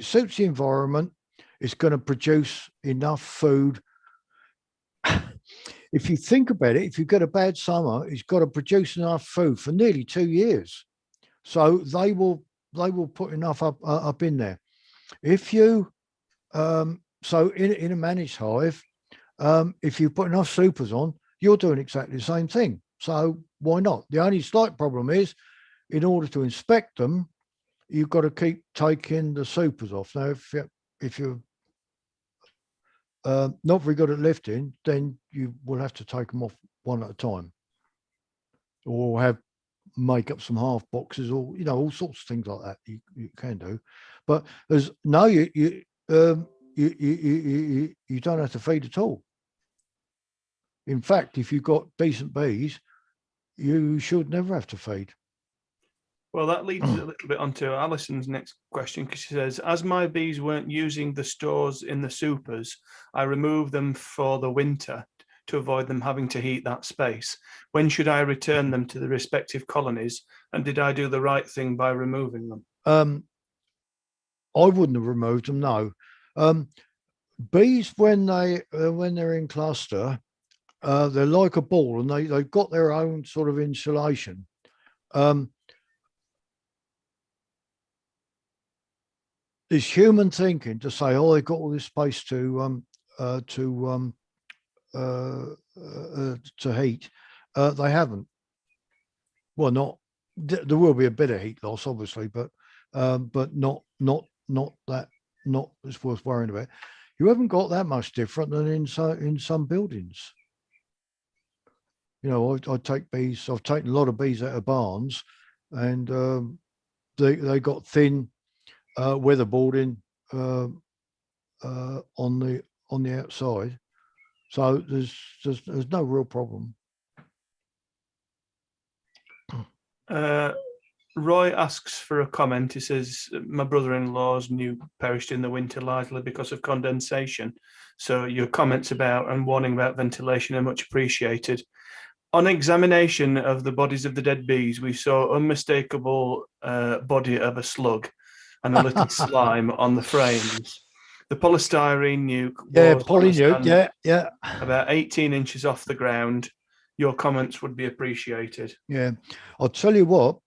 suits the environment, it's going to produce enough food. If you think about it, if you get a bad summer, it's got to produce enough food for nearly 2 years. So they will put enough up in there. If you so in a managed hive, if you put enough supers on, you're doing exactly the same thing. So why not? The only slight problem is, in order to inspect them, you've got to keep taking the supers off. Now, if you're not very good at lifting, then you will have to take them off one at a time, or make up some half boxes, or all sorts of things like that you can do. But there's no you don't have to feed at all. In fact, if you've got decent bees, you should never have to feed. Well, that leads us a little bit onto Alison's next question, because she says, as my bees weren't using the stores in the supers, I removed them for the winter to avoid them having to heat that space. When should I return them to the respective colonies? And did I do the right thing by removing them? I wouldn't have removed them, no. Bees, when they're in cluster, they're like a ball, and they've got their own sort of insulation. It's human thinking to say, oh, they've got all this space to heat. They haven't. Well, there will be a bit of heat loss, obviously, but not it's worth worrying about. You haven't got that much different than in some buildings. I take bees. I've taken a lot of bees out of barns, and they got thin weatherboarding on the outside, so there's no real problem. Roy asks for a comment. He says, my brother-in-law's new perished in the winter largely because of condensation. So your comments about and warning about ventilation are much appreciated. On examination of the bodies of the dead bees, we saw unmistakable body of a slug and a little slime on the frames. The polystyrene nuke was about 18 inches off the ground. Your comments would be appreciated. Yeah, I'll tell you what,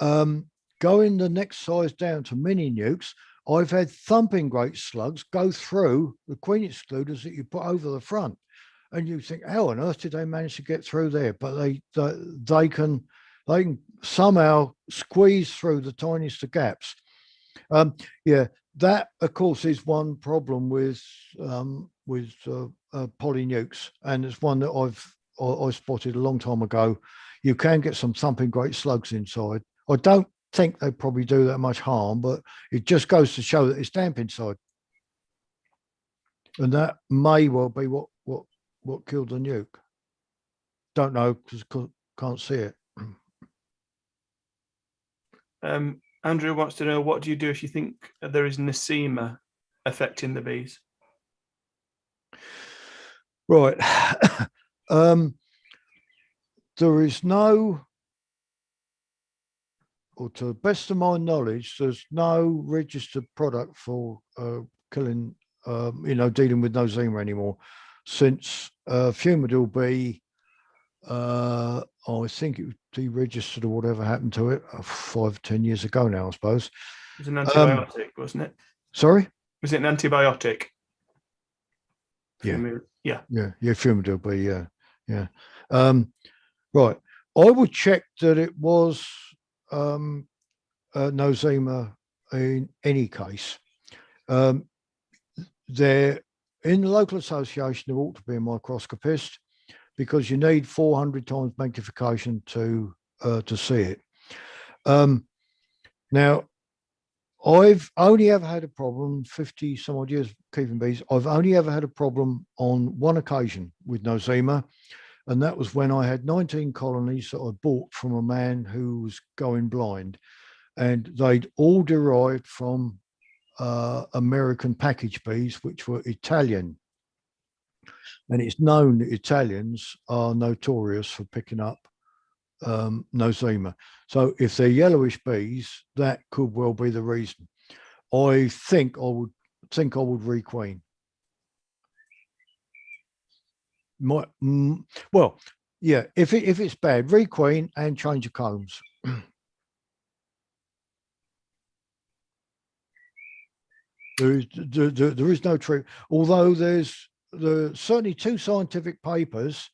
going the next size down to mini nukes, I've had thumping great slugs go through the queen excluders that you put over the front. And you think, how on earth did they manage to get through there? But they can somehow squeeze through the tiniest of gaps. Yeah, that of course is one problem with polynukes, and it's one that I spotted a long time ago. You can get some thumping great slugs inside. I don't think they probably do that much harm, but it just goes to show that it's damp inside, and that may well be what killed the nuke. Don't know, because can't see it. Andrew wants to know, what do you do if you think there is Nosema affecting the bees? Right. There is no, or to the best of my knowledge, there's no registered product for killing, dealing with Nosema anymore, since Fumidil bee, I think it was deregistered or whatever happened to it 5-10 years ago now, I suppose. It was an antibiotic, wasn't it? Sorry? Was it an antibiotic? Yeah. Fumidil bee, yeah. Right. I would check that it was Nosema in any case. There, in the local association, there ought to be a microscopist, because you need 400 times magnification to see it. Now, I've only ever had a problem, 50 some odd years keeping bees, I've only ever had a problem on one occasion with Nosema, And that was when I had 19 colonies that I bought from a man who was going blind. And they'd all derived from American package bees, which were Italian. And it's known that Italians are notorious for picking up nosema. So if they're yellowish bees, that could well be the reason. I think I would requeen. Well, yeah, if it's bad, requeen and change the combs. There is no trick, although there's certainly 2 scientific papers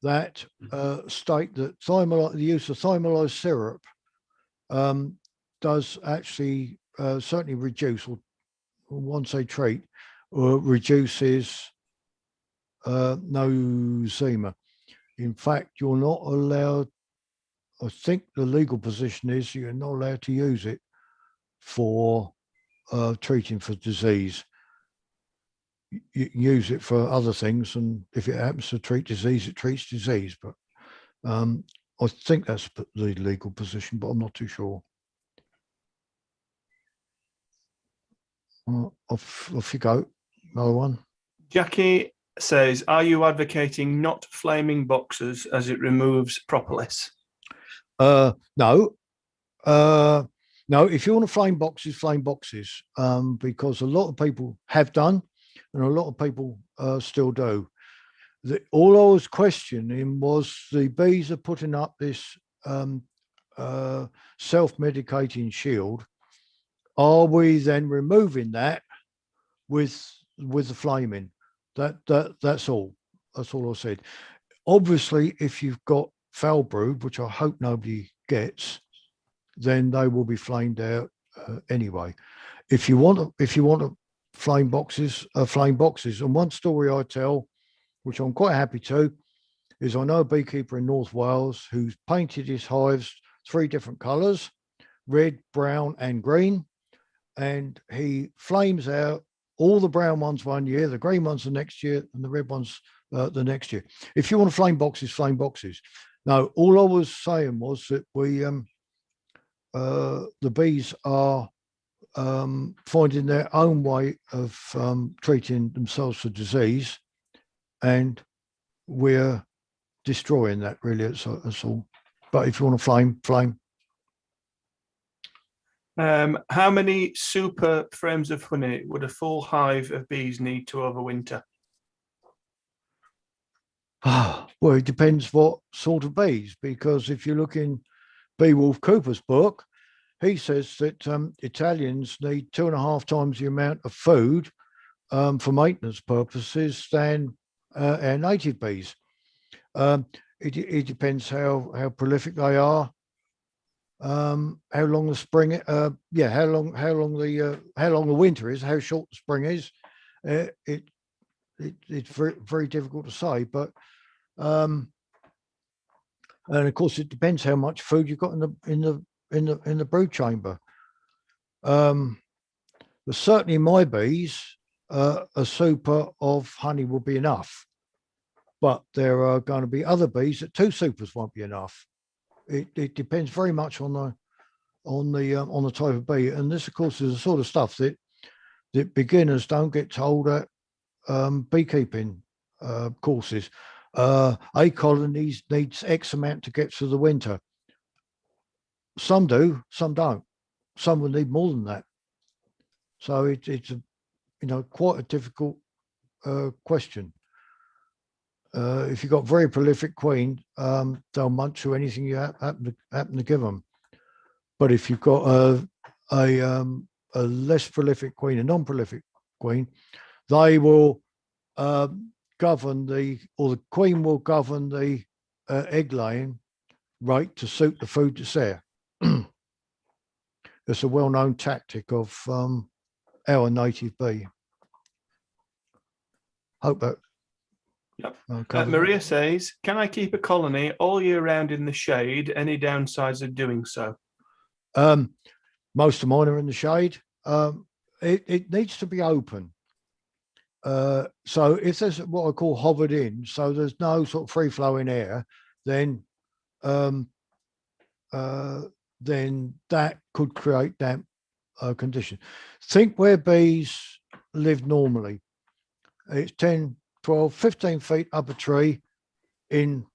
that state that the use of thymolized syrup does actually certainly reduce, or once they treat, reduces nosema. In fact, you're not allowed, I think the legal position is you're not allowed to use it for treating for disease. You can use it for other things, and if it happens to treat disease, it treats disease. But I think that's the legal position, but I'm not too sure. Off you go. Another one. Jackie says, are you advocating not flaming boxes as it removes propolis? No. No, if you want to flame boxes, because a lot of people have done, and a lot of people still do. All I was questioning was the bees are putting up this self-medicating shield. Are we then removing that with the flaming? That's all. That's all I said. Obviously, if you've got foul brood, which I hope nobody gets, then they will be flamed out anyway. If you want to flame boxes. And one story I tell, which I'm quite happy to, is I know a beekeeper in North Wales who's painted his hives 3 different colours, red, brown and green, and he flames out all the brown ones one year, the green ones the next year, and the red ones the next year. If you want to flame boxes, flame boxes. No, all I was saying was that the bees are finding their own way of treating themselves for disease, and we're destroying that, really. That's all. But if you want to flame. How many super frames of honey would a full hive of bees need to overwinter? Well, it depends what sort of bees, because if you look in Beewolf Cooper's book, he says that Italians need 2.5 times the amount of food for maintenance purposes than our native bees. It depends how prolific they are, how long the spring, how long the winter is, how short the spring is. It's very, very difficult to say, but and of course it depends how much food you've got in the brood chamber. But certainly my bees, a super of honey will be enough. But there are going to be other bees that 2 supers won't be enough. It depends very much on the type of bee, and this, of course, is the sort of stuff that beginners don't get told at beekeeping courses. A colony needs X amount to get through the winter. Some do, some don't. Some will need more than that. So it's quite a difficult question. If you've got very prolific queen, they'll munch through anything you happen to give them. But if you've got a less prolific queen, a non-prolific queen, they will govern the queen will govern the egg laying rate to suit the food that's there. It's a well-known tactic of our native bee. Hope that. Yep. Maria says, can I keep a colony all year round in the shade? Any downsides of doing so? Most of mine are in the shade. It needs to be open. So if there's what I call hovered in, so there's no sort of free flowing air, then that could create damp condition. Think where bees live normally. It's 10, 12, 15 feet up a tree in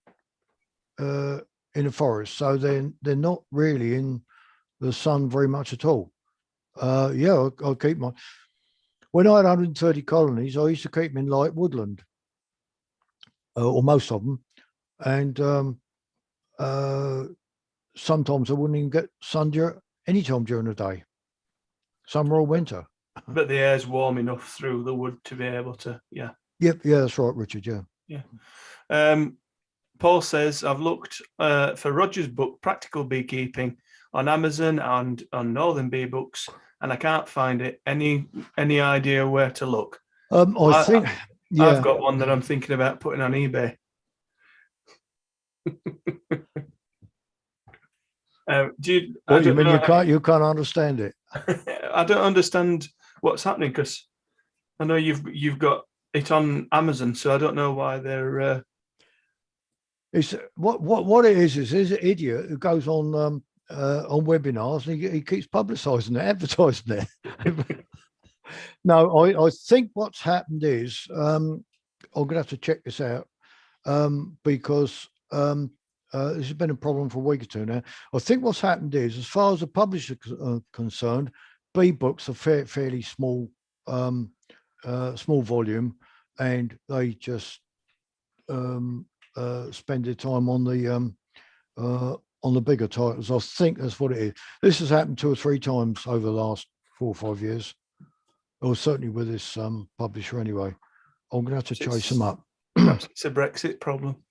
a forest. So they're not really in the sun very much at all. I'll keep my. When I had 130 colonies, I used to keep them in light woodland, or most of them, and sometimes I wouldn't even get sun any time during the day, summer or winter. But the air's warm enough through the wood to be able to, yeah. Yep, yeah, that's right, Richard. Yeah. Yeah. Paul says, I've looked for Roger's book, Practical Beekeeping, on Amazon and on Northern Bee Books, and I can't find it. Any idea where to look? I think I've got one that I'm thinking about putting on eBay. You can't understand it? I don't understand what's happening because I know you've got it on Amazon, so I don't know why they're. It's what it is an idiot who goes on webinars and he keeps publicising it, advertising it. No, I think what's happened is I'm going to have to check this out because this has been a problem for a week or two now. I think what's happened is, as far as the publishers are concerned, bee books are fairly small, small volume, and they just spend their time on the bigger titles. I think that's what it is. This has happened 2 or 3 times over the last 4 or 5 years, or certainly with this publisher anyway. I'm going to have to chase them up. Perhaps it's a Brexit problem.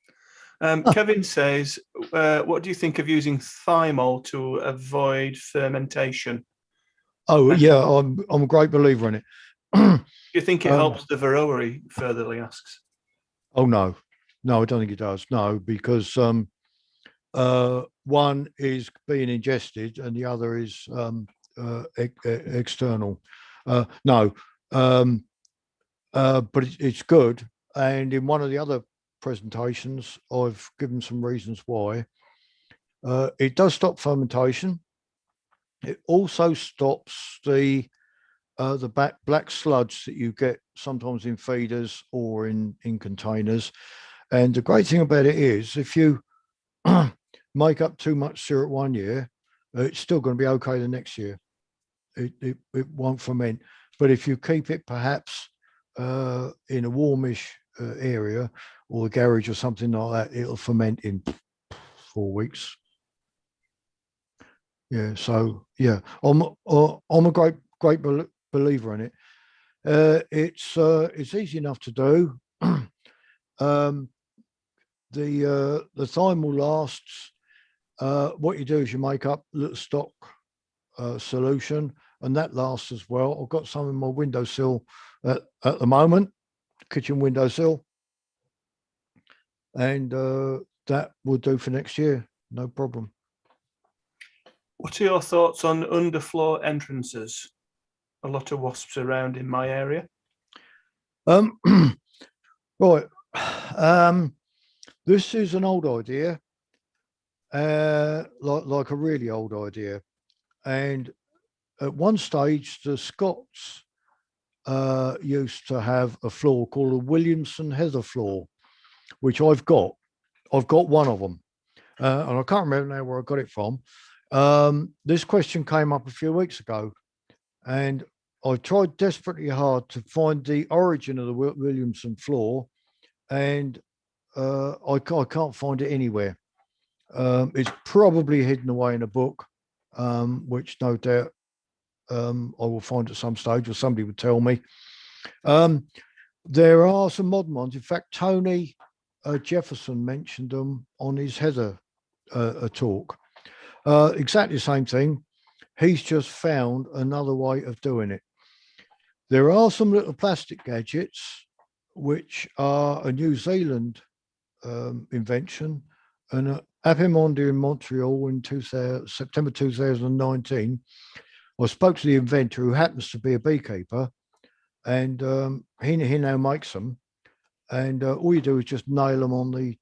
Kevin says, what do you think of using thymol to avoid fermentation? Oh, yeah, I'm a great believer in it. Do you think it helps the Varroa? He furtherly asks. Oh, no, I don't think it does. No, because one is being ingested and the other is external. No, but it's good. And in one of the other presentations, I've given some reasons why. It does stop fermentation. It also stops the black sludge that you get sometimes in feeders or in containers. And the great thing about it is, if you make up too much syrup one year, it's still going to be okay the next year. It won't ferment. But if you keep it perhaps in a warmish area or a garage or something like that, it'll ferment in 4 weeks. Yeah, so yeah, I'm a great believer in it. It's easy enough to do. The thymol lasts. What you do is you make up a little stock solution, and that lasts as well. I've got some in my windowsill at the moment, kitchen windowsill, and that will do for next year, no problem. What are your thoughts on underfloor entrances? A lot of wasps around in my area. Right. This is an old idea, like a really old idea. And at one stage, the Scots used to have a floor called a Williamson heather floor, which I've got. I've got one of them, and I can't remember now where I got it from. This question came up a few weeks ago, and I tried desperately hard to find the origin of the Williamson floor, and I can't find it anywhere. It's probably hidden away in a book, which no doubt I will find at some stage, or somebody would tell me. There are some modern ones. In fact, Tony Jefferson mentioned them on his heather talk. Exactly the same thing. He's just found another way of doing it. There are some little plastic gadgets which are a New Zealand invention, and Apimonde in Montreal in September 2019. I spoke to the inventor, who happens to be a beekeeper, and he now makes them, and all you do is just nail them on the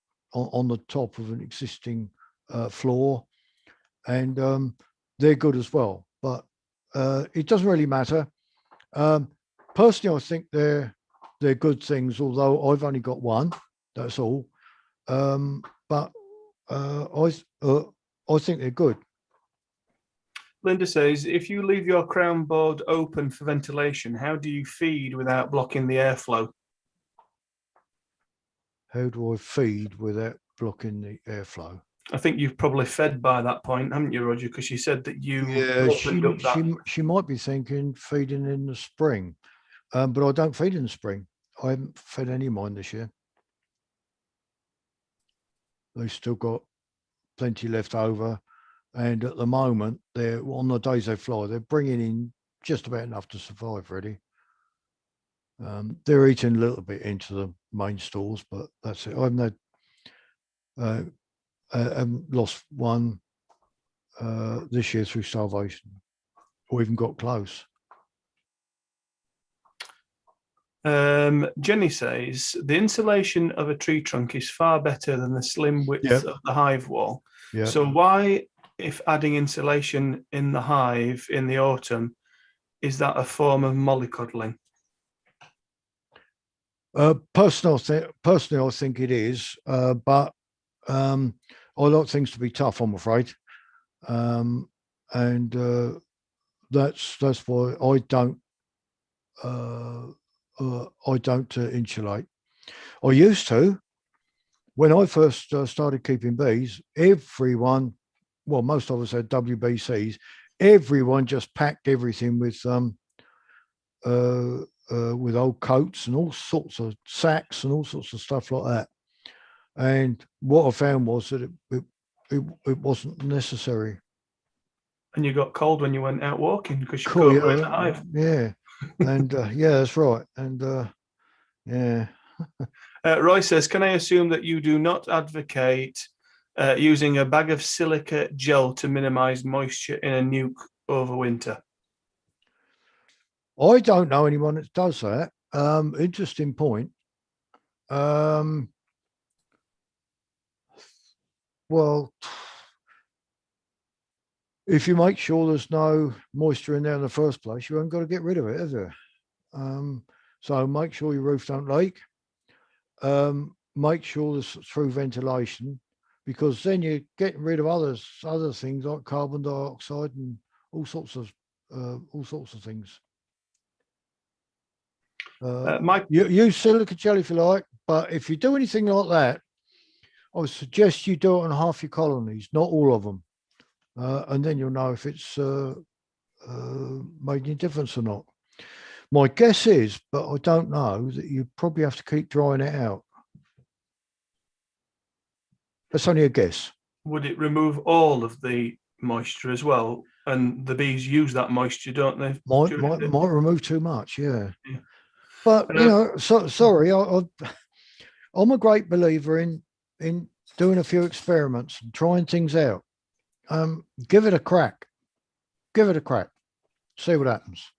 top of an existing floor, and they're good as well. But it doesn't really matter. Personally, I think they're good things, although I've only got one. That's all. But I think they're good. Linda says, if you leave your crown board open for ventilation, how do you feed without blocking the airflow? How do I feed without blocking the airflow? I think you've probably fed by that point, haven't you, Roger? Because you said that you she might be thinking feeding in the spring, but I don't feed in the spring. I haven't fed any of mine this year. They've still got plenty left over, and at the moment, they're on the days they fly, they're bringing in just about enough to survive, really. They're eating a little bit into the main stores, but that's it. I haven't lost one this year through starvation, or even got close. Jenny says, the insulation of a tree trunk is far better than the slim width of the hive wall. Yep. So why, if adding insulation in the hive in the autumn, is that a form of mollycoddling? Personally, I think it is, but I like things to be tough, I'm afraid, and that's why I don't insulate. I used to. When I first started keeping bees, everyone, well, most of us had WBCs. Everyone just packed everything with old coats and all sorts of sacks and all sorts of stuff like that. And what I found was that it wasn't necessary. And you got cold when you went out walking because you got in the hive. Yeah, and yeah, that's right. And yeah. Roy says, can I assume that you do not advocate using a bag of silica gel to minimize moisture in a nuke over winter? I don't know anyone that does that. Interesting point. Well, if you make sure there's no moisture in there in the first place, you haven't got to get rid of it, have you? So make sure your roof don't leak. Make sure there's through ventilation, because then you're getting rid of other things like carbon dioxide and all sorts of things. Use silica gel if you like, but if you do anything like that, I would suggest you do it on half your colonies, not all of them, and then you'll know if it's made any difference or not. My guess is, but I don't know, that you probably have to keep drying it out. That's only a guess. Would it remove all of the moisture as well? And the bees use that moisture, don't they? Might remove too much, yeah. But you know, sorry, I'm a great believer in doing a few experiments and trying things out. Give it a crack. Give it a crack. See what happens.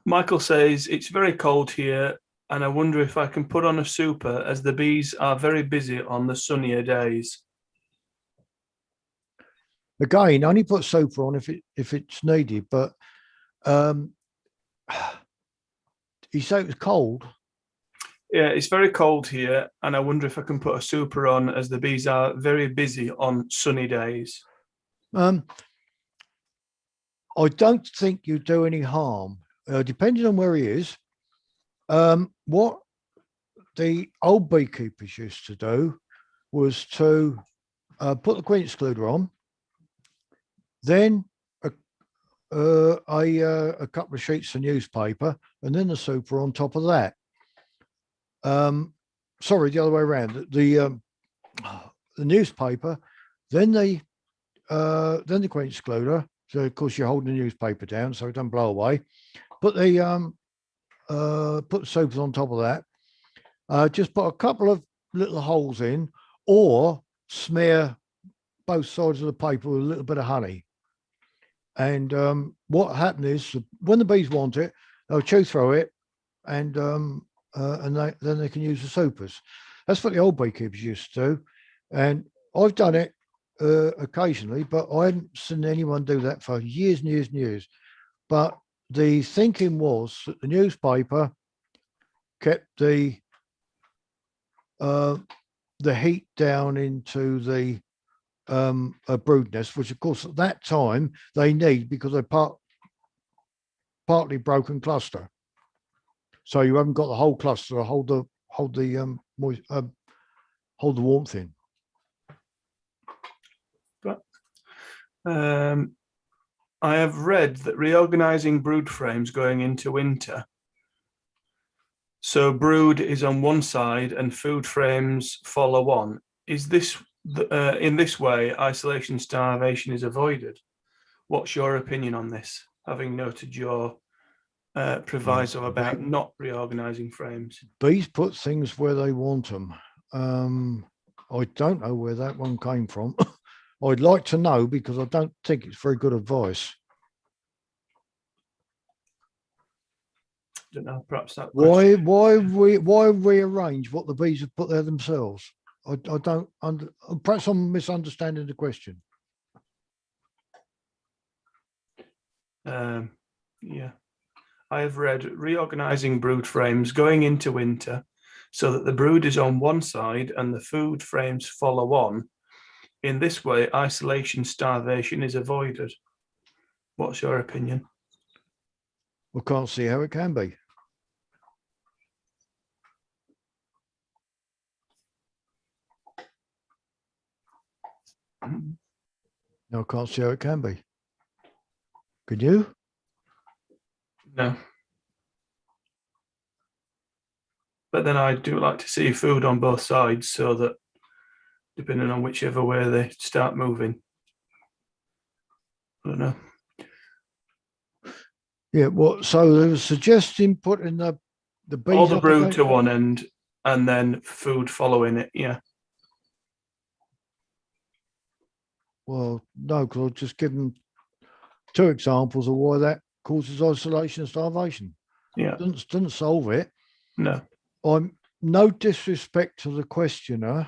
Michael says, it's very cold here, and I wonder if I can put on a super, as the bees are very busy on the sunnier days. Again, only put super on if it's needed, but you say it was cold? Yeah, it's very cold here, and I wonder if I can put a super on, as the bees are very busy on sunny days. I don't think you do any harm, depending on where he is. What the old beekeepers used to do was to put the queen excluder on, then a couple of sheets of newspaper, and then the super on top of that. Sorry, the other way around. The newspaper, then the queen excluder. So of course you're holding the newspaper down so it doesn't blow away. Put the super on top of that. Just put a couple of little holes in, or smear both sides of the paper with a little bit of honey. And what happened is, when the bees want it, they'll chew through it, and then they can use the supers. That's what the old beekeepers used to do, and I've done it occasionally, but I hadn't seen anyone do that for years and years and years. But the thinking was that the newspaper kept the heat down into the a brood nest, which of course at that time they need because they're partly broken cluster. So you haven't got the whole cluster to hold the warmth in. But I have read that reorganizing brood frames going into winter. So brood is on one side and food frames follow on. Is this in this way isolation starvation is avoided? What's your opinion on this? Having noted your proviso about not reorganizing frames. Bees put things where they want them. I don't know where that one came from. I'd like to know because I don't think it's very good advice. Don't know. Perhaps that. Why rearrange what the bees have put there themselves? I don't. Perhaps I'm misunderstanding the question. Yeah. I have read reorganizing brood frames going into winter so that the brood is on one side and the food frames follow on. In this way, isolation starvation is avoided. What's your opinion? I can't see how it can be. No, I can't see how it can be. Could you? No. But then I do like to see food on both sides so that depending on whichever way they start moving. I don't know. Yeah, well, so they were suggesting putting the bees all the brood to one end and then food following it, yeah. Well, no, because I'll just give them 2 examples of why that causes isolation and starvation. Yeah. Doesn't solve it. No. I'm no disrespect to the questioner.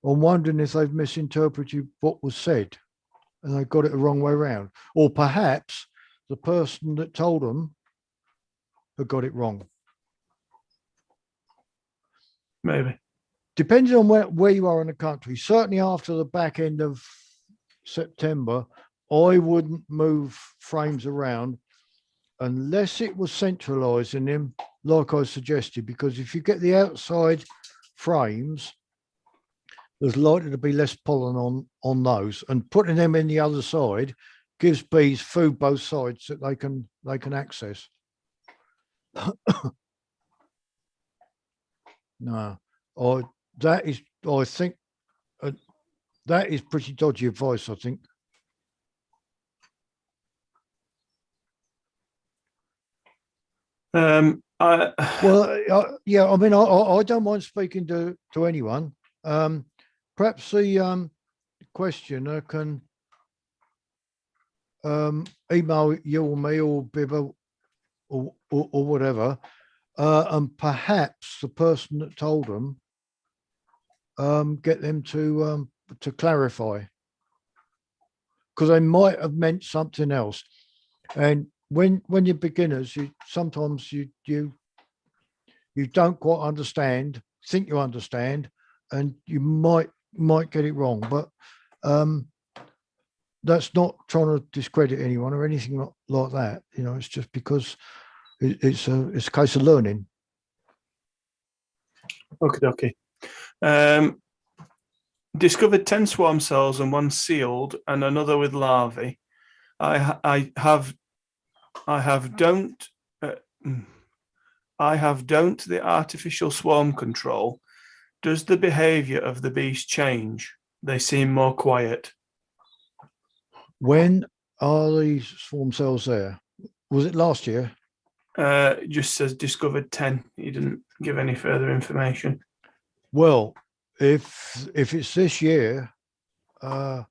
I'm wondering if they've misinterpreted what was said and they got it the wrong way around. Or perhaps the person that told them had got it wrong. Maybe. Depending on where you are in the country, certainly after the back end of September, I wouldn't move frames around unless it was centralising them, like I suggested, because if you get the outside frames, there's likely to be less pollen on those, and putting them in the other side gives bees food both sides that they can access. No, I think that is pretty dodgy advice, I think. Yeah, I mean, I don't mind speaking to anyone. Perhaps the questioner can email you or me or BIBBA or whatever, and perhaps the person that told them get them to clarify, because they might have meant something else. And when you're beginners, sometimes you don't quite understand, think you understand, and you might get it wrong. But that's not trying to discredit anyone or anything like that. You know, it's just because it's a case of learning. Okay. Discovered 10 swarm cells and 1 sealed and another with larvae. I have don't the artificial swarm control. Does the behavior of the bees change? They seem more quiet. When are these swarm cells there? Was it last year? It just says discovered 10. He didn't give any further information. Well, if it's this year, I'm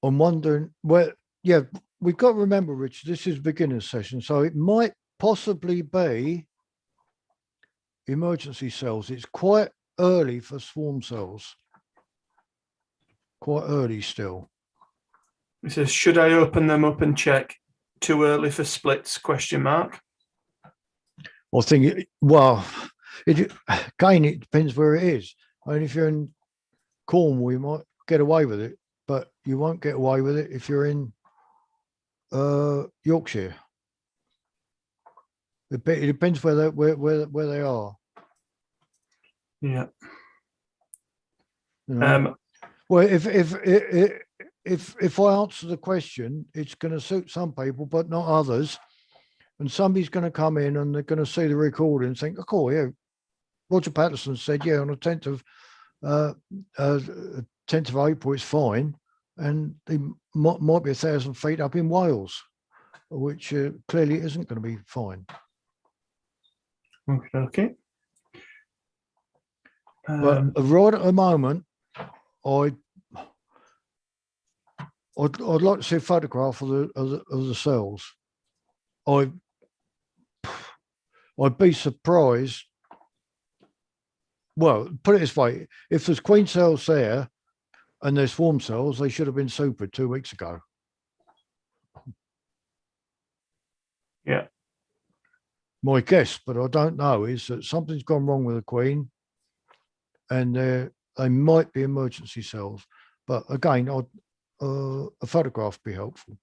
wondering yeah, we've got to remember, Rich, this is beginner session, so it might possibly be emergency cells. It's quite early for swarm cells. Quite early still. It says, should I open them up and check? Too early for splits? Question mark. I think, well, again, it depends where it is. I mean, if you're in Cornwall, you might get away with it, but you won't get away with it if you're in Yorkshire. It depends where they are. Yeah. You know? Well, if I answer the question, it's going to suit some people, but not others. And somebody's going to come in and they're going to see the recording and think, "Oh, yeah, Roger Patterson said, yeah, on the 10th of April, it's fine," and they might be 1,000 feet up in Wales, which clearly isn't going to be fine. Okay. But right at the moment, I'd like to see a photograph of the cells. I'd be surprised. Well, put it this way: if there's queen cells there and there's swarm cells, they should have been supered 2 weeks ago. Yeah. My guess, but I don't know, is that something's gone wrong with the queen, and they might be emergency cells. But again, a photograph would be helpful.